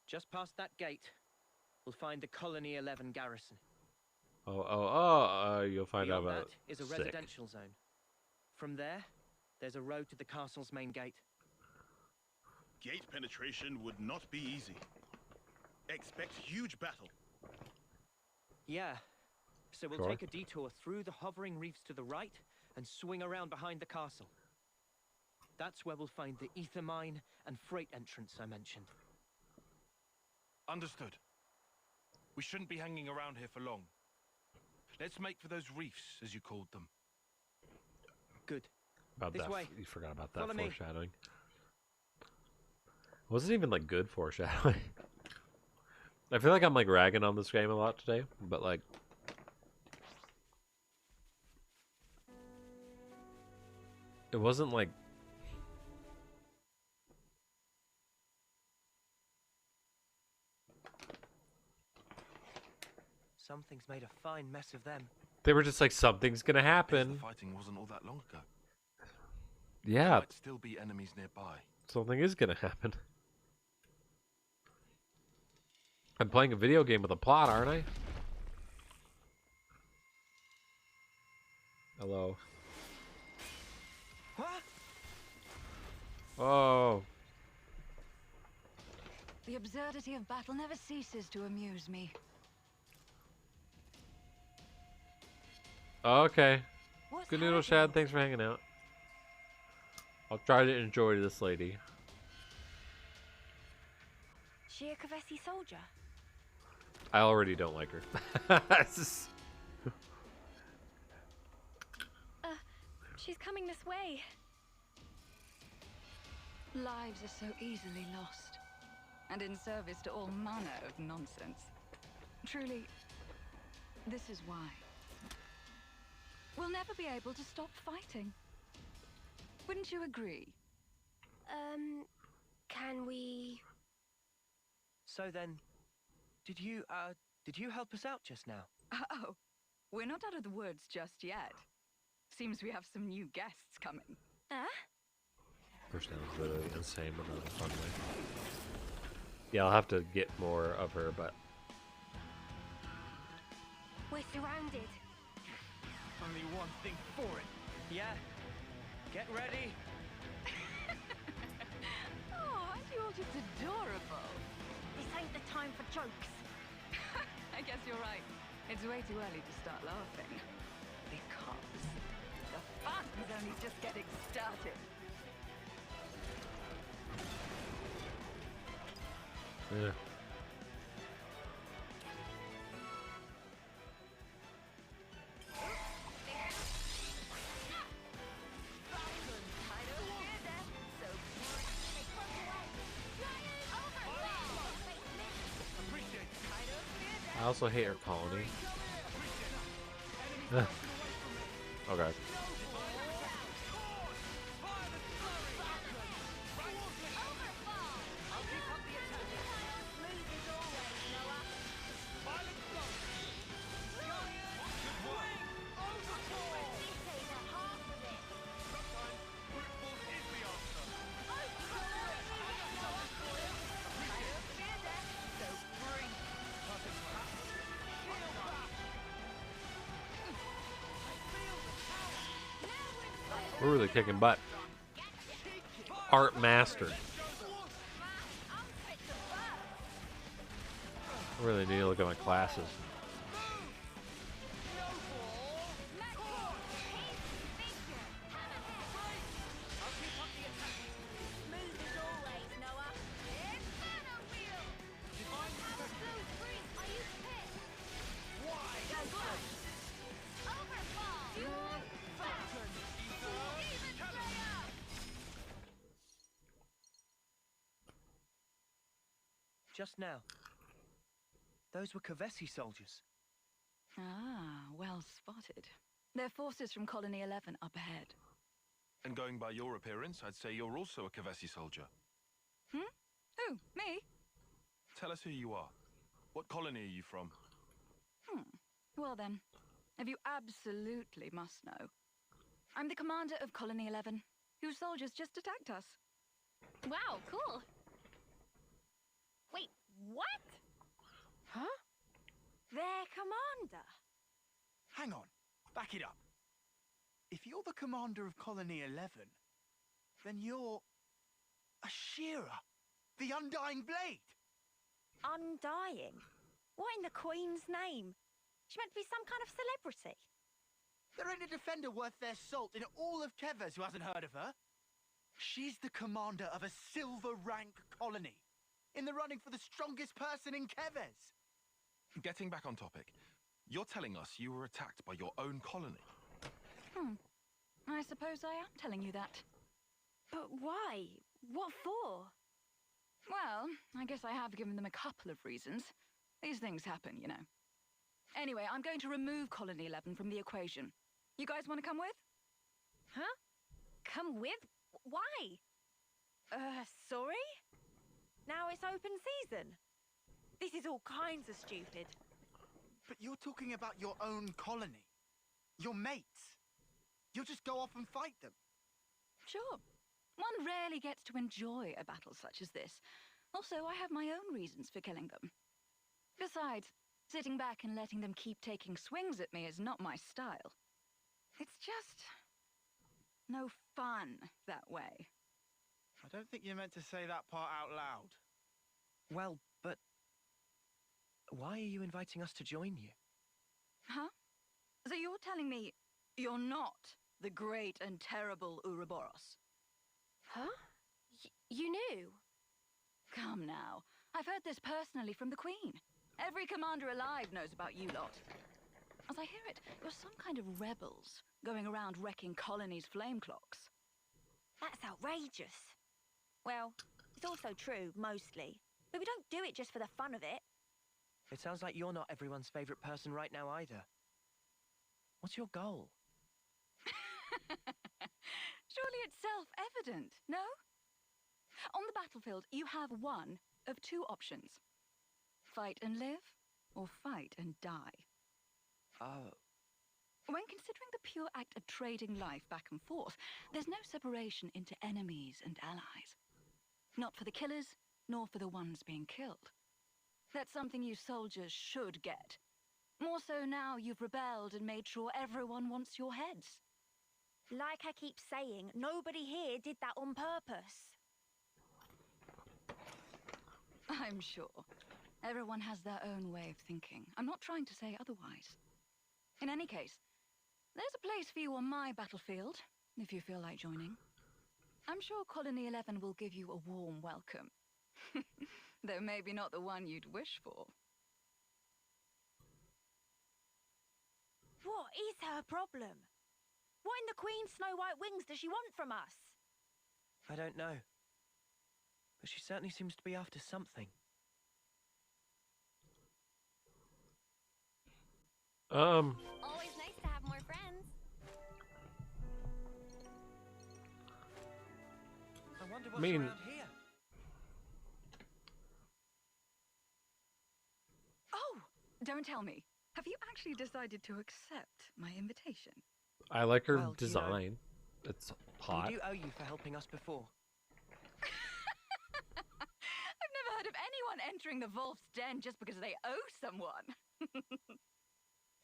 Just past that gate, we'll find the Colony 11 garrison. You'll find out Beyond about that is a sick. residential zone. From there, there's a road to the castle's main gate. Gate penetration would not be easy. Expect huge battle. Yeah. So we'll Sure. take a detour through the hovering reefs to the right and swing around behind the castle. That's where we'll find the ether mine and freight entrance I mentioned. Understood. We shouldn't be hanging around here for long. Let's make for those reefs, as you called them. Good. About This that, way. you forgot about that Follow me. foreshadowing. Wasn't even like good foreshadowing. I feel like I'm like ragging on this game a lot today, but like it wasn't like Something's made a fine mess of them. they were just like something's gonna The happen. fighting wasn't all that long ago. Yeah, There might still be enemies nearby. something is gonna happen. I'm playing a video game with a plot, aren't I? Hello. What? Oh. The absurdity of battle never ceases to amuse me. Okay. What's Good noodle, happening? Shad. Thanks for hanging out. I'll try to enjoy this lady. She a Kavesi soldier? I already don't like her. It's just- She's coming this way. Lives are so easily lost. and in service to all manner of nonsense. Truly, this is why. We'll never be able to stop fighting. Wouldn't you agree? Can we... So then, did you help us out just now? Oh, we're not out of the woods just yet. Seems we have some new guests coming. First down is literally insane, but not in a fun way. Yeah, I'll have to get more of her, but... We're surrounded. Only one thing for it. Yeah. Get ready. Oh, aren't you all just adorable? This ain't the time for jokes. I guess you're right. It's way too early to start laughing. Because the fun's only just getting started. Yeah. I also hate her colony. Okay. We're really kicking butt. Art master. I really need to look at my classes. Just now. Those were Kavesi soldiers. Ah, well spotted. They're forces from Colony 11 up ahead. And going by your appearance, I'd say you're also a Kavesi soldier. Who? Me? Tell us who you are. What colony are you from? Well then, if you absolutely must know, I'm the commander of Colony 11, whose soldiers just attacked us. Wow, cool. Wait, what? Huh? Their commander? Hang on. Back it up. If you're the commander of Colony 11, then you're... Ashira, the Undying Blade! Undying? What in the Queen's name? She meant to be some kind of celebrity. There ain't a defender worth their salt in all of Kevers who hasn't heard of her. She's the commander of a silver rank colony, in the running for the strongest person in Kevers. Getting back on topic, you're telling us you were attacked by your own colony? I suppose I am telling you that. But why? What for? Well, I guess I have given them a couple of reasons. These things happen, you know. Anyway, I'm going to remove Colony 11 from the equation. You guys want to come with? Huh? Come with? Why? Sorry? Now it's open season. This is all kinds of stupid. But you're talking about your own colony. Your mates. You'll just go off and fight them. Sure. One rarely gets to enjoy a battle such as this. Also, I have my own reasons for killing them. Besides, sitting back and letting them keep taking swings at me is not my style. It's just... no fun that way. I don't think you meant to say that part out loud. Well, but... why are you inviting us to join you? Huh? So you're telling me you're not the great and terrible Ouroboros? Huh? You knew? Come now. I've heard this personally from the Queen. Every commander alive knows about you lot. As I hear it, you're some kind of rebels, going around wrecking colonies' flame clocks. That's outrageous. Well, it's also true, mostly. But we don't do it just for the fun of it. It sounds like you're not everyone's favorite person right now either. What's your goal? Surely it's self-evident, no? On the battlefield, you have one of two options. Fight and live, or fight and die. Oh. When considering the pure act of trading life back and forth, there's no separation into enemies and allies. Not for the killers, nor for the ones being killed. That's something you soldiers should get. More so now you've rebelled and made sure everyone wants your heads. Like I keep saying, nobody here did that on purpose. I'm sure. Everyone has their own way of thinking. I'm not trying to say otherwise. In any case, there's a place for you on my battlefield, if you feel like joining. I'm sure Colony 11 will give you a warm welcome. Though maybe not the one you'd wish for. What is her problem? What in the Queen's Snow White wings does she want from us? I don't know. But she certainly seems to be after something. Always nice to have more friends. I wonder what's around here. Oh, don't tell me. Have you actually decided to accept my invitation? I like her Well, design. It's hot. We do owe you for helping us before. I've never heard of anyone entering the Wolf's Den just because they owe someone.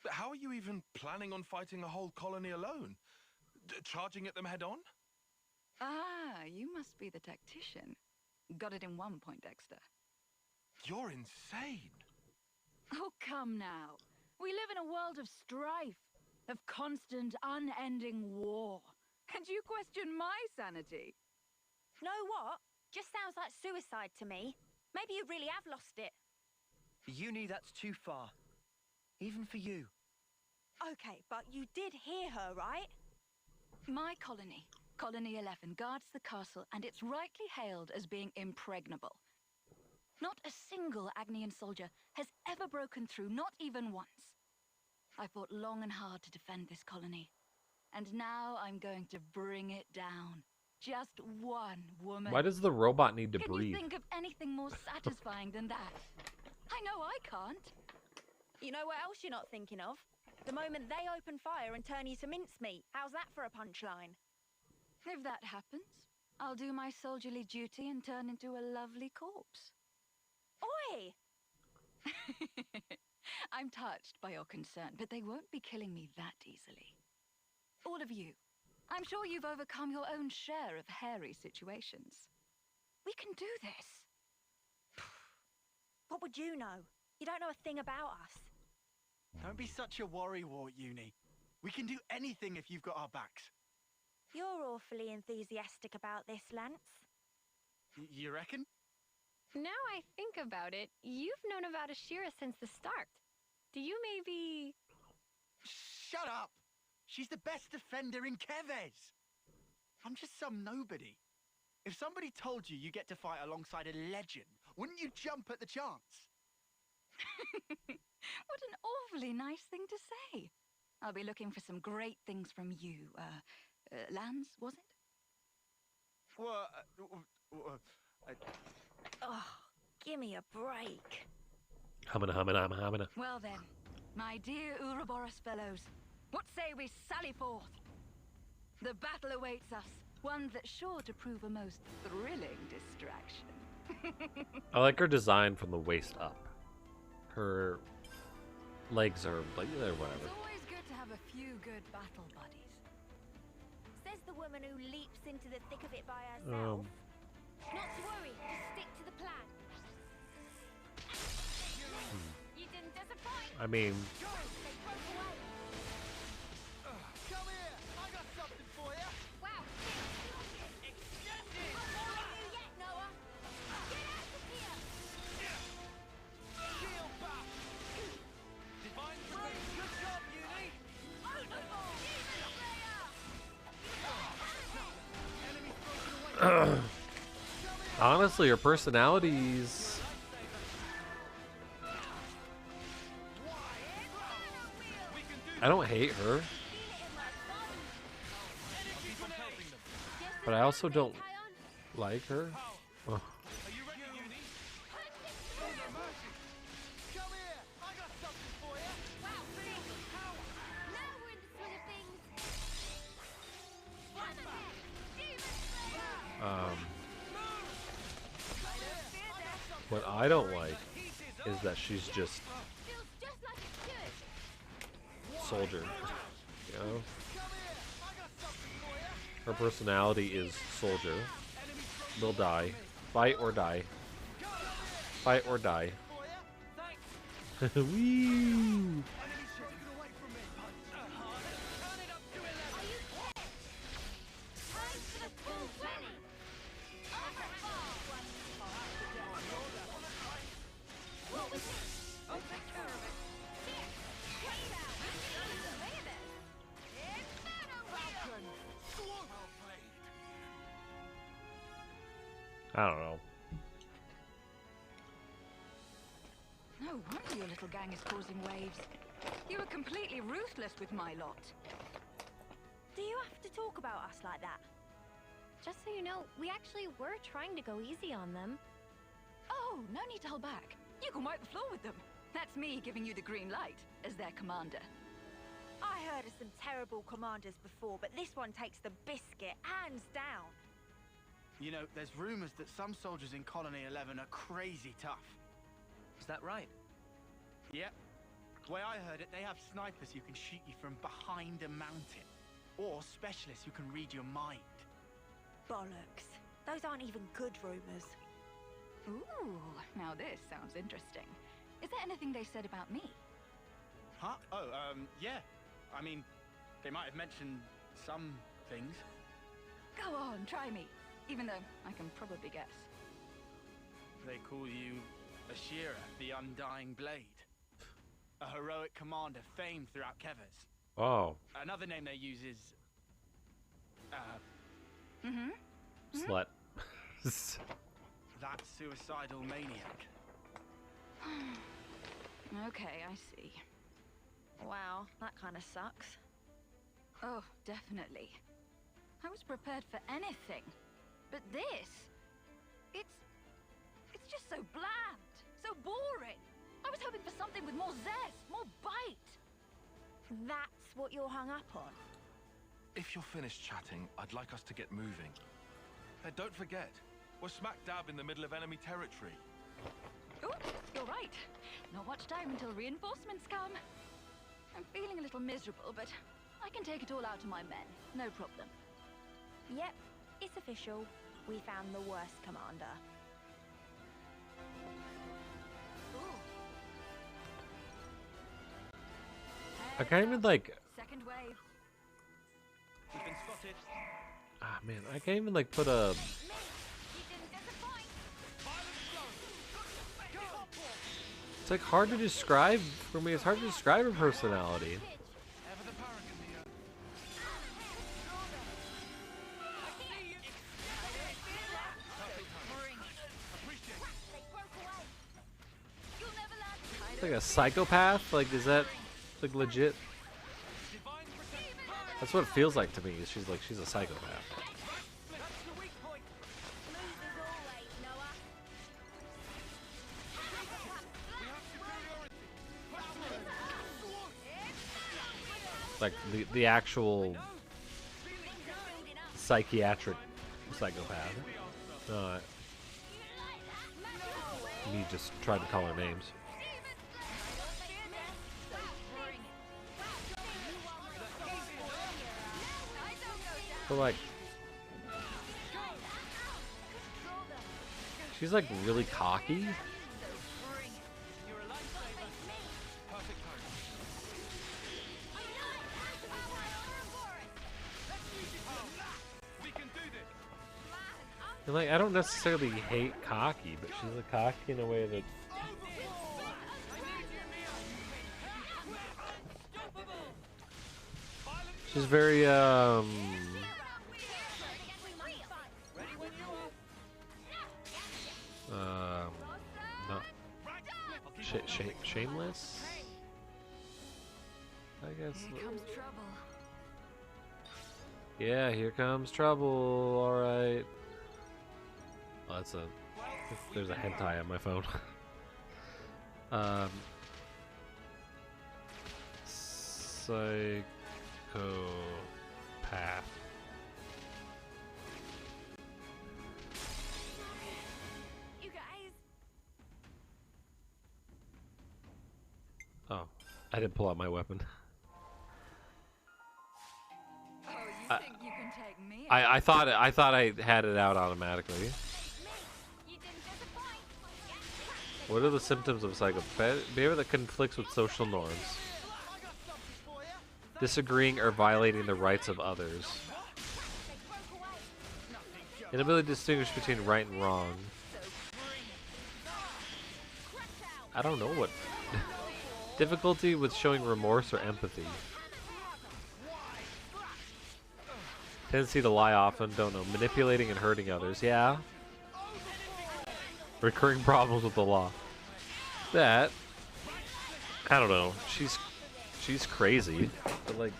But how are you even planning on fighting a whole colony alone? Charging at them head on? Ah, you must be the tactician. Got it in one point, Dexter. You're insane. Oh, come now. We live in a world of strife, of constant, unending war. And you question my sanity? Know what? Just sounds like suicide to me. Maybe you really have lost it. Uni, that's too far. Even for you. Okay, but you did hear her, right? My colony, Colony 11, guards the castle, and it's rightly hailed as being impregnable. Not a single Agnian soldier has ever broken through, not even once. I fought long and hard to defend this colony. And now I'm going to bring it down. Just one woman. Why does the robot need to Can breathe? you think of anything more satisfying than that? I know I can't. You know what else you're not thinking of? The moment they open fire and turn you to mincemeat. How's that for a punchline? If that happens, I'll do my soldierly duty and turn into a lovely corpse. Oi! I'm touched by your concern, but they won't be killing me that easily. All of you, I'm sure you've overcome your own share of hairy situations. We can do this. What would you know? You don't know a thing about us. Don't be such a worrywart, Uni. We can do anything if you've got our backs. You're awfully enthusiastic about this, Lance. You reckon? Now I think about it, you've known about Ashira since the start. Do you maybe... Shut up! She's the best defender in Keves! I'm just some nobody. If somebody told you get to fight alongside a legend, wouldn't you jump at the chance? What an awfully nice thing to say. I'll be looking for some great things from you. Lance, was it? Well, Oh, give me a break. Hamina. Well then, my dear Ouroboros fellows, what say we sally forth? The battle awaits us, one that's sure to prove a most thrilling distraction. I like her design from the waist up. Her legs are like whatever. It's always good to have a few good battle buddies. Says the woman who leaps into the thick of it by herself. Not to worry, just stick to the plan. You didn't disappoint. I mean, They broke away. Come here! I got something for you! Wow, extended! Not you yet, Noah. Get out of here! Shield back! Divine Great! Good job, Uni! Overboard! Demon Slayer! Enemy broken away! honestly, her personality's I don't hate her, but I also don't like her. Ugh. What I don't like is that she's just soldier, you know? Her personality is soldier. Will die. Fight or die. Fight or die. Woo! I don't know. No wonder your little gang is causing waves. You were completely ruthless with my lot. Do you have to talk about us like that? Just so you know, we actually were trying to go easy on them. Oh, no need to hold back. You can wipe the floor with them. That's me giving you the green light as their commander. I heard of some terrible commanders before, but this one takes the biscuit, hands down. You know, there's rumors that some soldiers in Colony 11 are crazy tough. Is that right? Yep. The way I heard it, they have snipers who can shoot you from behind a mountain. Or specialists who can read your mind. Bollocks. Those aren't even good rumors. Ooh, now this sounds interesting. Is there anything they said about me? Huh? Oh, yeah. I mean, they might have mentioned some things. Go on, try me. Even though I can probably guess. They call you Ashira, the Undying Blade. A heroic commander famed throughout Kevers. Oh. Another name they use is... Slut. that suicidal maniac. Okay, I see. Wow, that kind of sucks. Oh, definitely. I was prepared for anything. But this... It's just so bland. So boring. I was hoping for something with more zest, more bite. That's what you're hung up on? If you're finished chatting, I'd like us to get moving. Don't forget, we're smack dab in the middle of enemy territory. Oh, you're right. Not much time until reinforcements come. I'm feeling a little miserable, but I can take it all out to my men. No problem. Yep, it's official. We found the worst commander. I can't even like. Second wave. We've been spotted. Ah man, I can't even like put a. It's like hard to describe for me. It's hard to describe her personality. It's like a psychopath. Like, is that like legit? That's what it feels like to me. She's a psychopath. Like the actual psychiatric psychopath. Me just trying to call her names. But like, she's like really cocky. And like, I don't necessarily hate cocky, but she's a cocky in a way that she's very not shameless. I guess. Here comes trouble. Yeah, here comes trouble. All right. Oh, that's a. There's a hentai on my phone. Psychopath. You guys. Oh, I didn't pull out my weapon. Oh, you think you can take me? I thought I had it out automatically. What are the symptoms of a psychopath? Behavior that conflicts with social norms. Disagreeing or violating the rights of others. Inability to distinguish between right and wrong. I don't know what. Difficulty with showing remorse or empathy. Tendency to lie often, don't know. Manipulating and hurting others, yeah. Recurring problems with the law. That, I don't know. She's crazy, but like.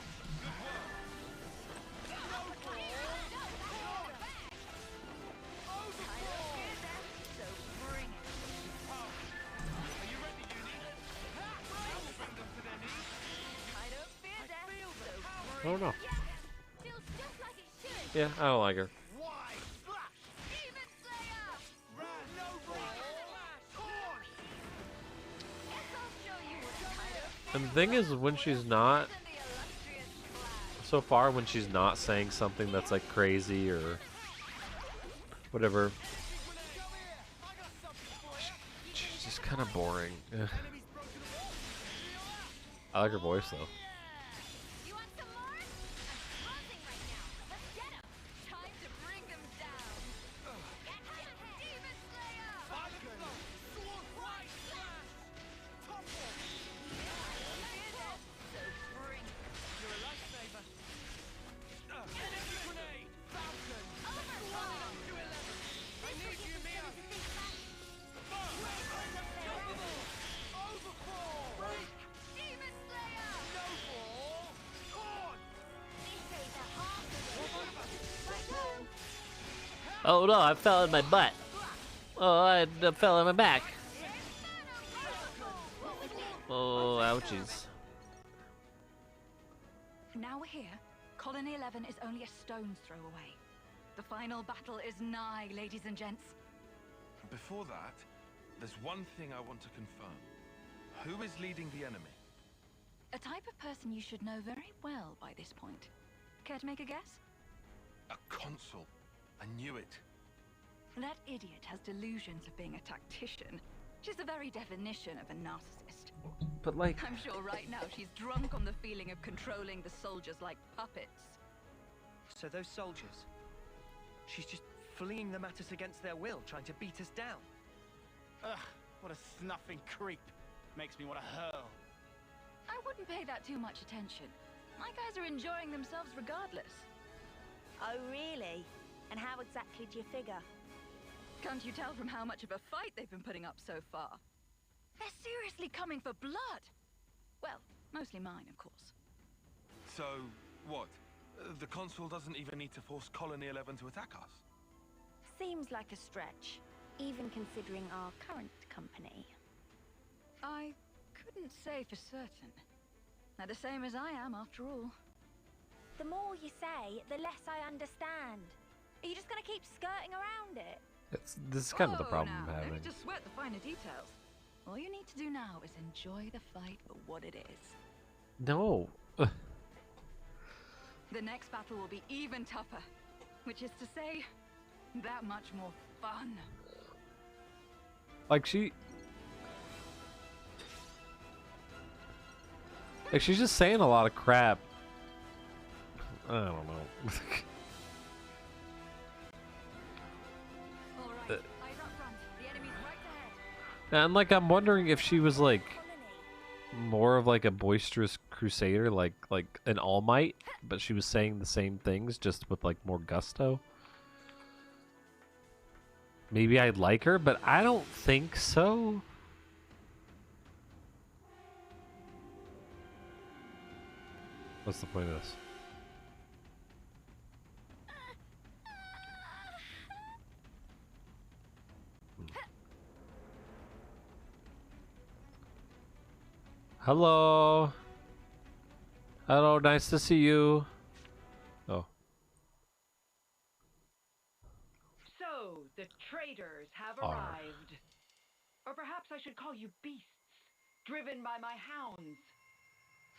I don't know. Yeah, I don't like her. And the thing is, when she's not, so far when she's not saying something that's like crazy or whatever, she's just kind of boring. I like her voice though. Oh no, I fell in my butt. Oh, I fell on my back. Oh, ouchies. Now we're here. Colony 11 is only a stone's throw away. The final battle is nigh, ladies and gents. Before that, there's one thing I want to confirm. Who is leading the enemy? A type of person you should know very well by this point. Care to make a guess? A consul. I knew it. That idiot has delusions of being a tactician. She's the very definition of a narcissist. But like... I'm sure right now she's drunk on the feeling of controlling the soldiers like puppets. So those soldiers, she's just fleeing them at us against their will, trying to beat us down. Ugh, what a snuffing creep. Makes me want to hurl. I wouldn't pay that too much attention. My guys are enjoying themselves regardless. Oh, really? And how exactly do you figure? Can't you tell from how much of a fight they've been putting up so far? They're seriously coming for blood. Well, mostly mine, of course. So, what? The consul doesn't even need to force Colony 11 to attack us? Seems like a stretch, even considering our current company. I couldn't say for certain. They're the same as I am, after all. The more you say, the less I understand. Are you just gonna keep skirting around it? This is kind of the problem now, I'm having. don't just sweat the finer details. All you need to do now is enjoy the fight for what it is. No. The next battle will be even tougher, which is to say, that much more fun. Like she's just saying a lot of crap. I don't know. And like I'm wondering if she was like more of like a boisterous crusader, like an All Might, but she was saying the same things just with like more gusto. Maybe I'd like her, but I don't think so. What's the point of this? Hello. Hello, nice to see you. Oh. So, the traitors have Arr. arrived. Or perhaps I should call you beasts, driven by my hounds.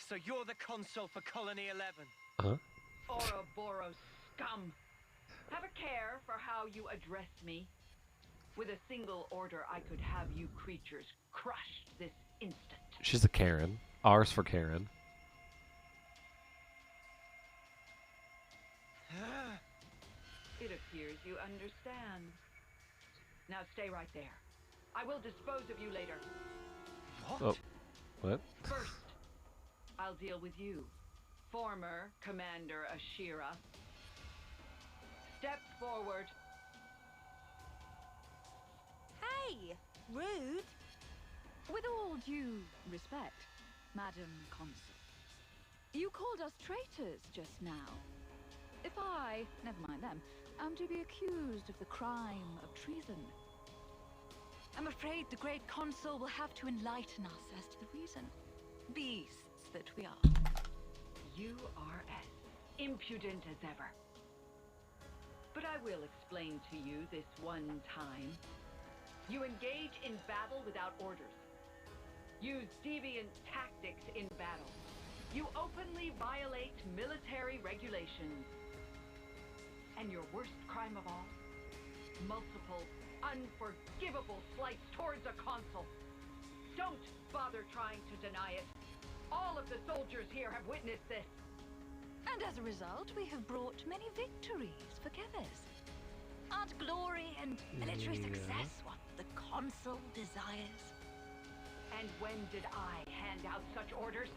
So you're the consul for Colony 11? Huh? Ouroboros scum. Have a care for how you address me. With a single order, I could have you creatures crushed this instant. She's a Karen. R's for Karen. It appears you understand. Now stay right there. I will dispose of you later. What? Oh. What? First, I'll deal with you, former Commander Ashira. Step forward. Hey, rude. With all due respect, Madam Consul, you called us traitors just now. If I, never mind them, am to be accused of the crime of treason, I'm afraid the great consul will have to enlighten us as to the reason. Beasts that we are. You are as impudent as ever. But I will explain to you this one time. You engage in battle without orders. Use deviant tactics in battle. You openly violate military regulations. And your worst crime of all? Multiple, unforgivable slights towards a consul. Don't bother trying to deny it. All of the soldiers here have witnessed this. And as a result, we have brought many victories for Kevers. Aren't glory and military success what the consul desires? And when did I hand out such orders?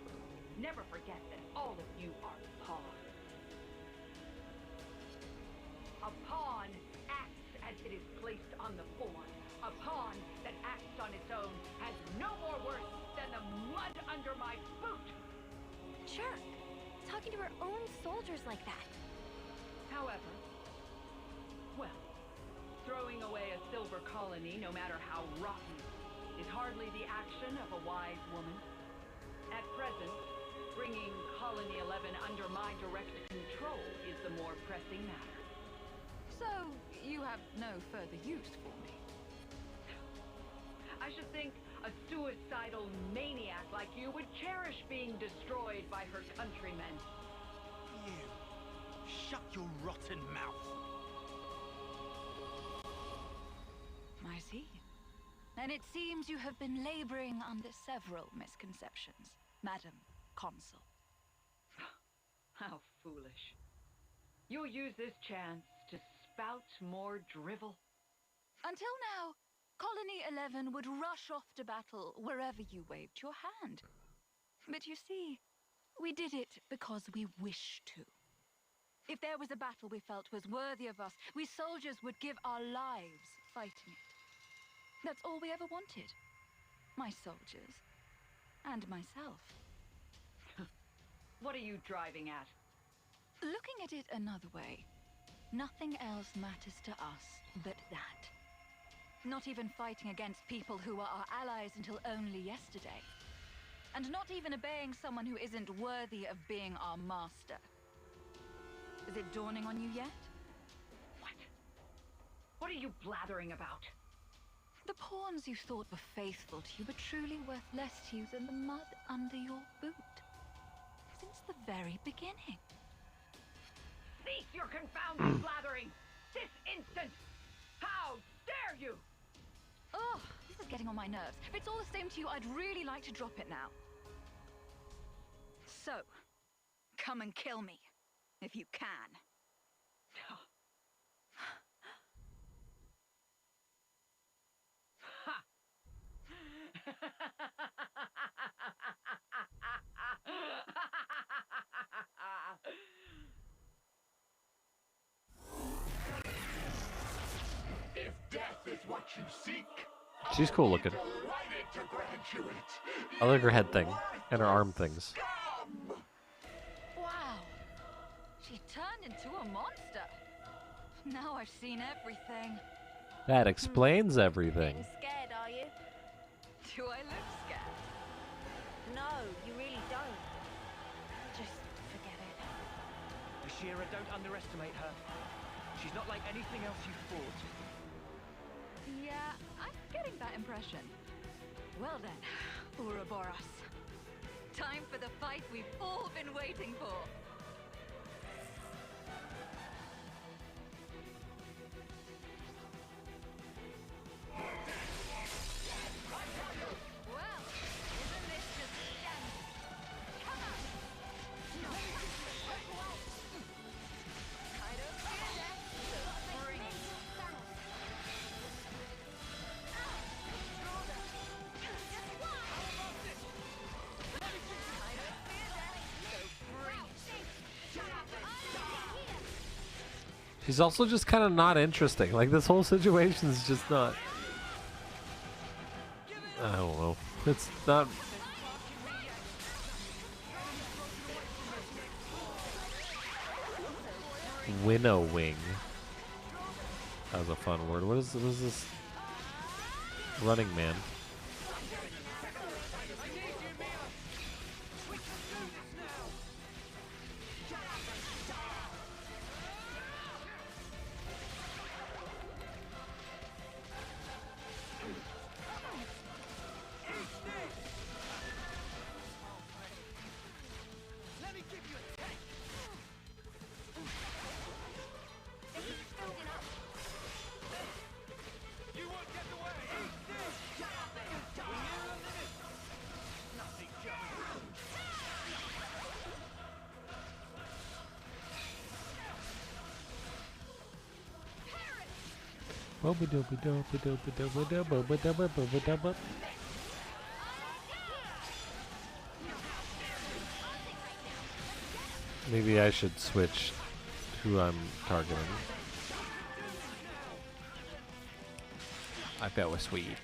Never forget that all of you are pawns. A pawn acts as it is placed on the pawn. A pawn that acts on its own has no more worth than the mud under my boot. Jerk, talking to her own soldiers like that. However, well, throwing away a silver colony, no matter how rotten, is hardly the action of a wise woman. At present, bringing Colony 11 under my direct control is the more pressing matter. So, you have no further use for me? I should think a suicidal maniac like you would cherish being destroyed by her countrymen. You. Shut your rotten mouth. I see. And it seems you have been laboring under several misconceptions, Madam Consul. How foolish. You'll use this chance to spout more drivel. Until now, Colony 11 would rush off to battle wherever you waved your hand. But you see, we did it because we wished to. If there was a battle we felt was worthy of us, we soldiers would give our lives fighting it. That's all we ever wanted. My soldiers. And myself. What are you driving at? Looking at it another way, nothing else matters to us but that. Not even fighting against people who were our allies until only yesterday. And not even obeying someone who isn't worthy of being our master. Is it dawning on you yet? What are you blathering about? The pawns you thought were faithful to you were truly worth less to you than the mud under your boot. Since the very beginning. Cease your confounded blathering! This instant! How dare you! Oh, this is getting on my nerves. If it's all the same to you, I'd really like to drop it now. So, come and kill me, if you can. If death is what you seek, She's cool looking. delighted to grant you it. I like her head thing and her arm things. Why, monster. Now I've seen everything. That explains everything. Getting scared, are you? Do I look scared? No, you really don't. Just forget it. Ashira, don't underestimate her. She's not like anything else you've fought. Yeah, I'm getting that impression. Well then, Ouroboros. Time for the fight we've all been waiting for. Well, isn't this just scanty? Come on! I don't fear death, so bring it. She's also just kind of not interesting. Like, this whole situation is just not... I don't know. It's not... Winnowing. That was a fun word. What is this? Running Man. Maybe I should switch who I'm targeting. I bet we're sweet.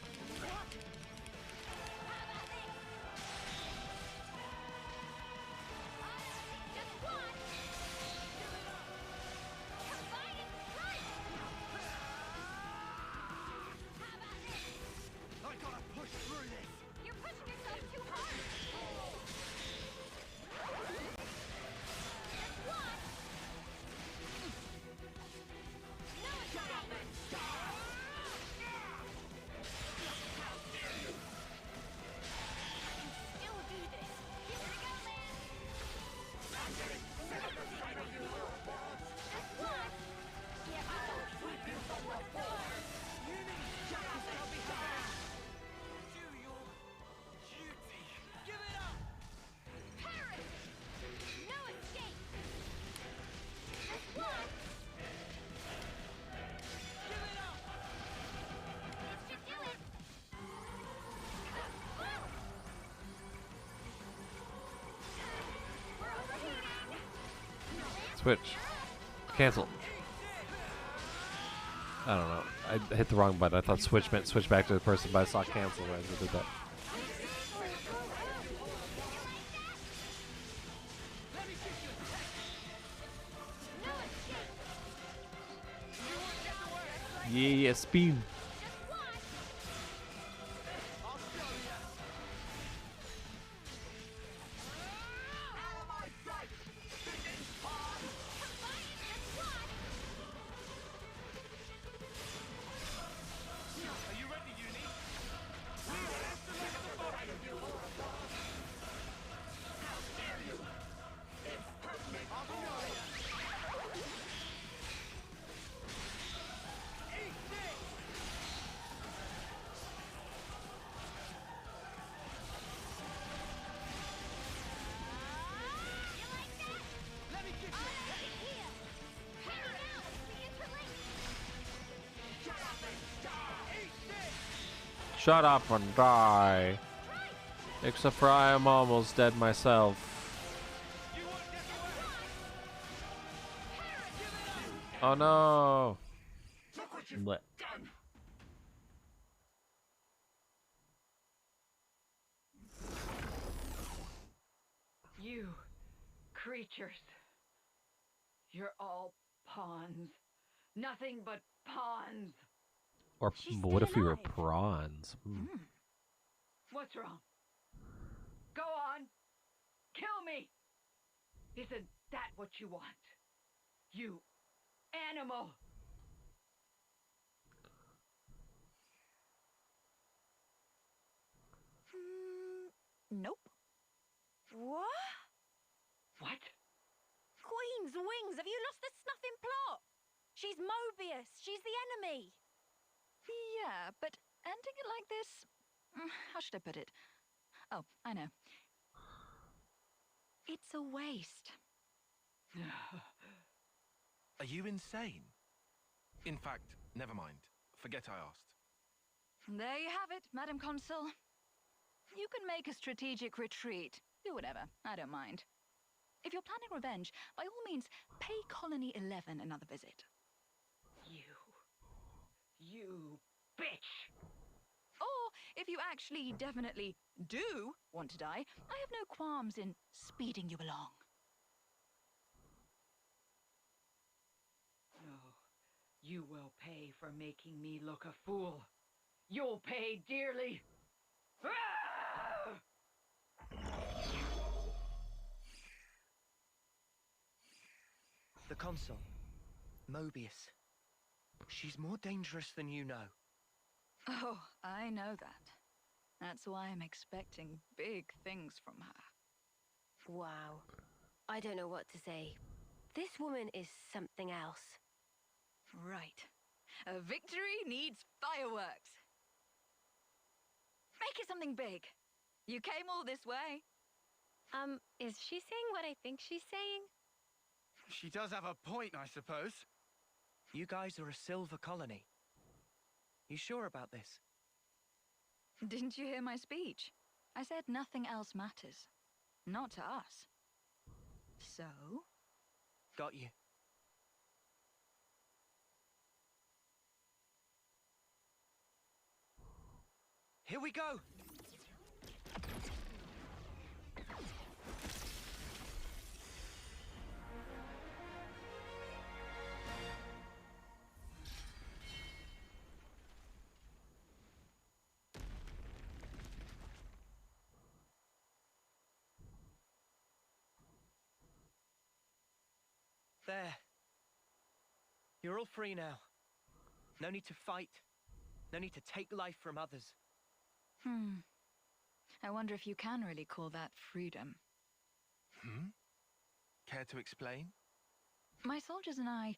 Switch. Cancel. I don't know. I hit the wrong button. I thought switch meant switch back to the person, but I saw cancel right as I did that. Yeah, speed. Shut up and die. Except for I am almost dead myself. Oh no. Blech. You creatures. You're all Pawns. Nothing but pawns. Or She's what still if we were alive. prawns? What's wrong? Go on. Kill me. Isn't that what you want? You animal. Nope. What? What? Queen's wings! Have you lost the snuffing plot? She's Mobius. She's the enemy. Yeah, but ending it like this... how should I put it? Oh, I know. It's a waste. Are you insane? In fact, never mind. Forget I asked. There you have it, Madam Consul. You can make a strategic retreat. Do whatever. I don't mind. If you're planning revenge, by all means, pay Colony 11 another visit. You bitch! Or, if you actually definitely do want to die, I have no qualms in speeding you along. No, you will pay for making me look a fool. You'll pay dearly. Ah! The consul, Mobius. She's more dangerous than you know. Oh, I know that. That's why I'm expecting big things from her. Wow. I don't know what to say. This woman is something else. Right. A victory needs fireworks. Make it something big. You came all this way. Is she saying what I think she's saying? She does have a point, I suppose. You guys are a silver colony. You sure about this? Didn't you hear my speech? I said nothing else matters. Not to us. So? Got you. Here we go! There. You're all free now. No need to fight. No need to take life from others. I wonder if you can really call that freedom. Care to explain? My soldiers and I,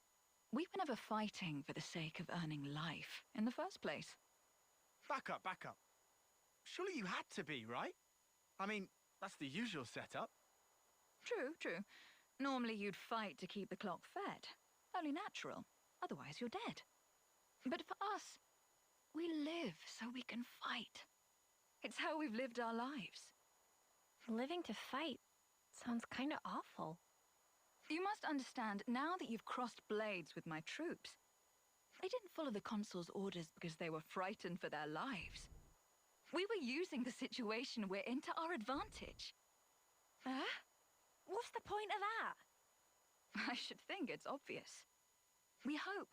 we were never fighting for the sake of earning life in the first place. Back up, back up. Surely you had to be, right? I mean, that's the usual setup. True, true. Normally you'd fight to keep the clock fed. Only natural. Otherwise you're dead. But for us, we live so we can fight. It's how we've lived our lives. Living to fight sounds kind of awful. You must understand, now that you've crossed blades with my troops, they didn't follow the consul's orders because they were frightened for their lives. We were using the situation we're in to our advantage. Huh? What's the point of that? I should think it's obvious. We hope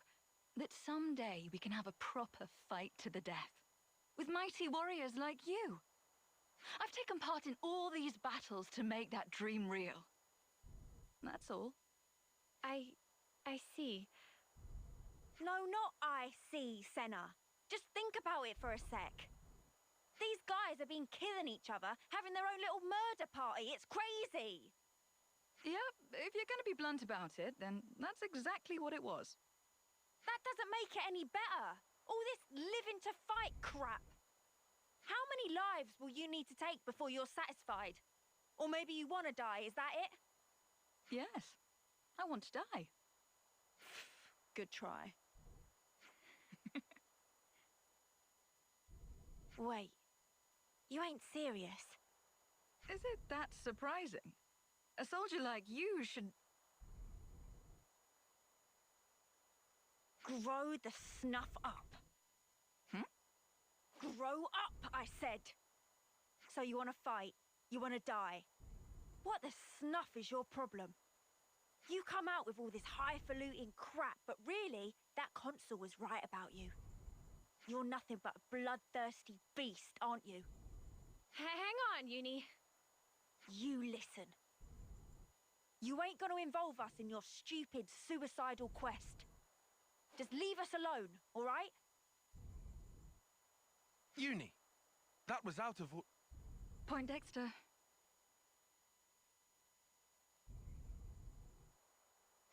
that someday we can have a proper fight to the death, with mighty warriors like you. I've taken part in all these battles to make that dream real. That's all. I see. No, not I see, Senna. Just think about it for a sec. These guys have been killing each other, having their own little murder party. It's crazy. Yeah, if you're going to be blunt about it, then that's exactly what it was. That doesn't make it any better. All this living to fight crap. How many lives will you need to take before you're satisfied? Or maybe you want to die, is that it? Yes, I want to die. Good try. Wait, you ain't serious? Is it that surprising? A soldier like you should... Grow the snuff up. Grow up, I said. So you want to fight? You want to die? What the snuff is your problem? You come out with all this highfalutin crap, but really, that consul was right about you. You're nothing but a bloodthirsty beast, aren't you? Hang on, Uni. You listen. You ain't gonna involve us in your stupid suicidal quest. Just leave us alone, all right? Uni, that was out of... Poindexter.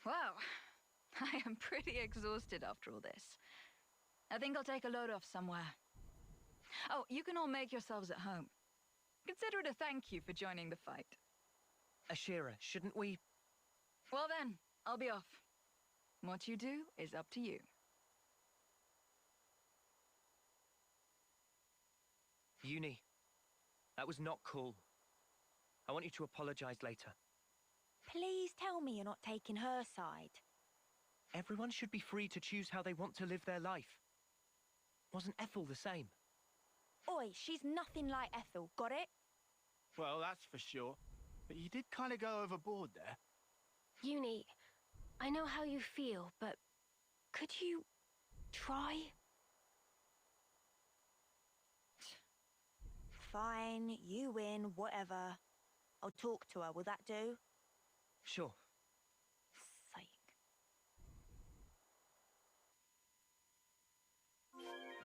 Wow, I am pretty exhausted after all this. I think I'll take a load off somewhere. Oh, you can all make yourselves at home. Consider it a thank you for joining the fight. Ashira, shouldn't we? Well then, I'll be off. What you do is up to you. Uni, that was not cool. I want you to apologize later. Please tell me you're not taking her side. Everyone should be free to choose how they want to live their life. Wasn't Ethel the same? Oi, she's nothing like Ethel, got it? Well, that's for sure. But you did kind of go overboard there. Uni, I know how you feel, but could you try? Fine, you win, whatever. I'll talk to her, will that do? Sure.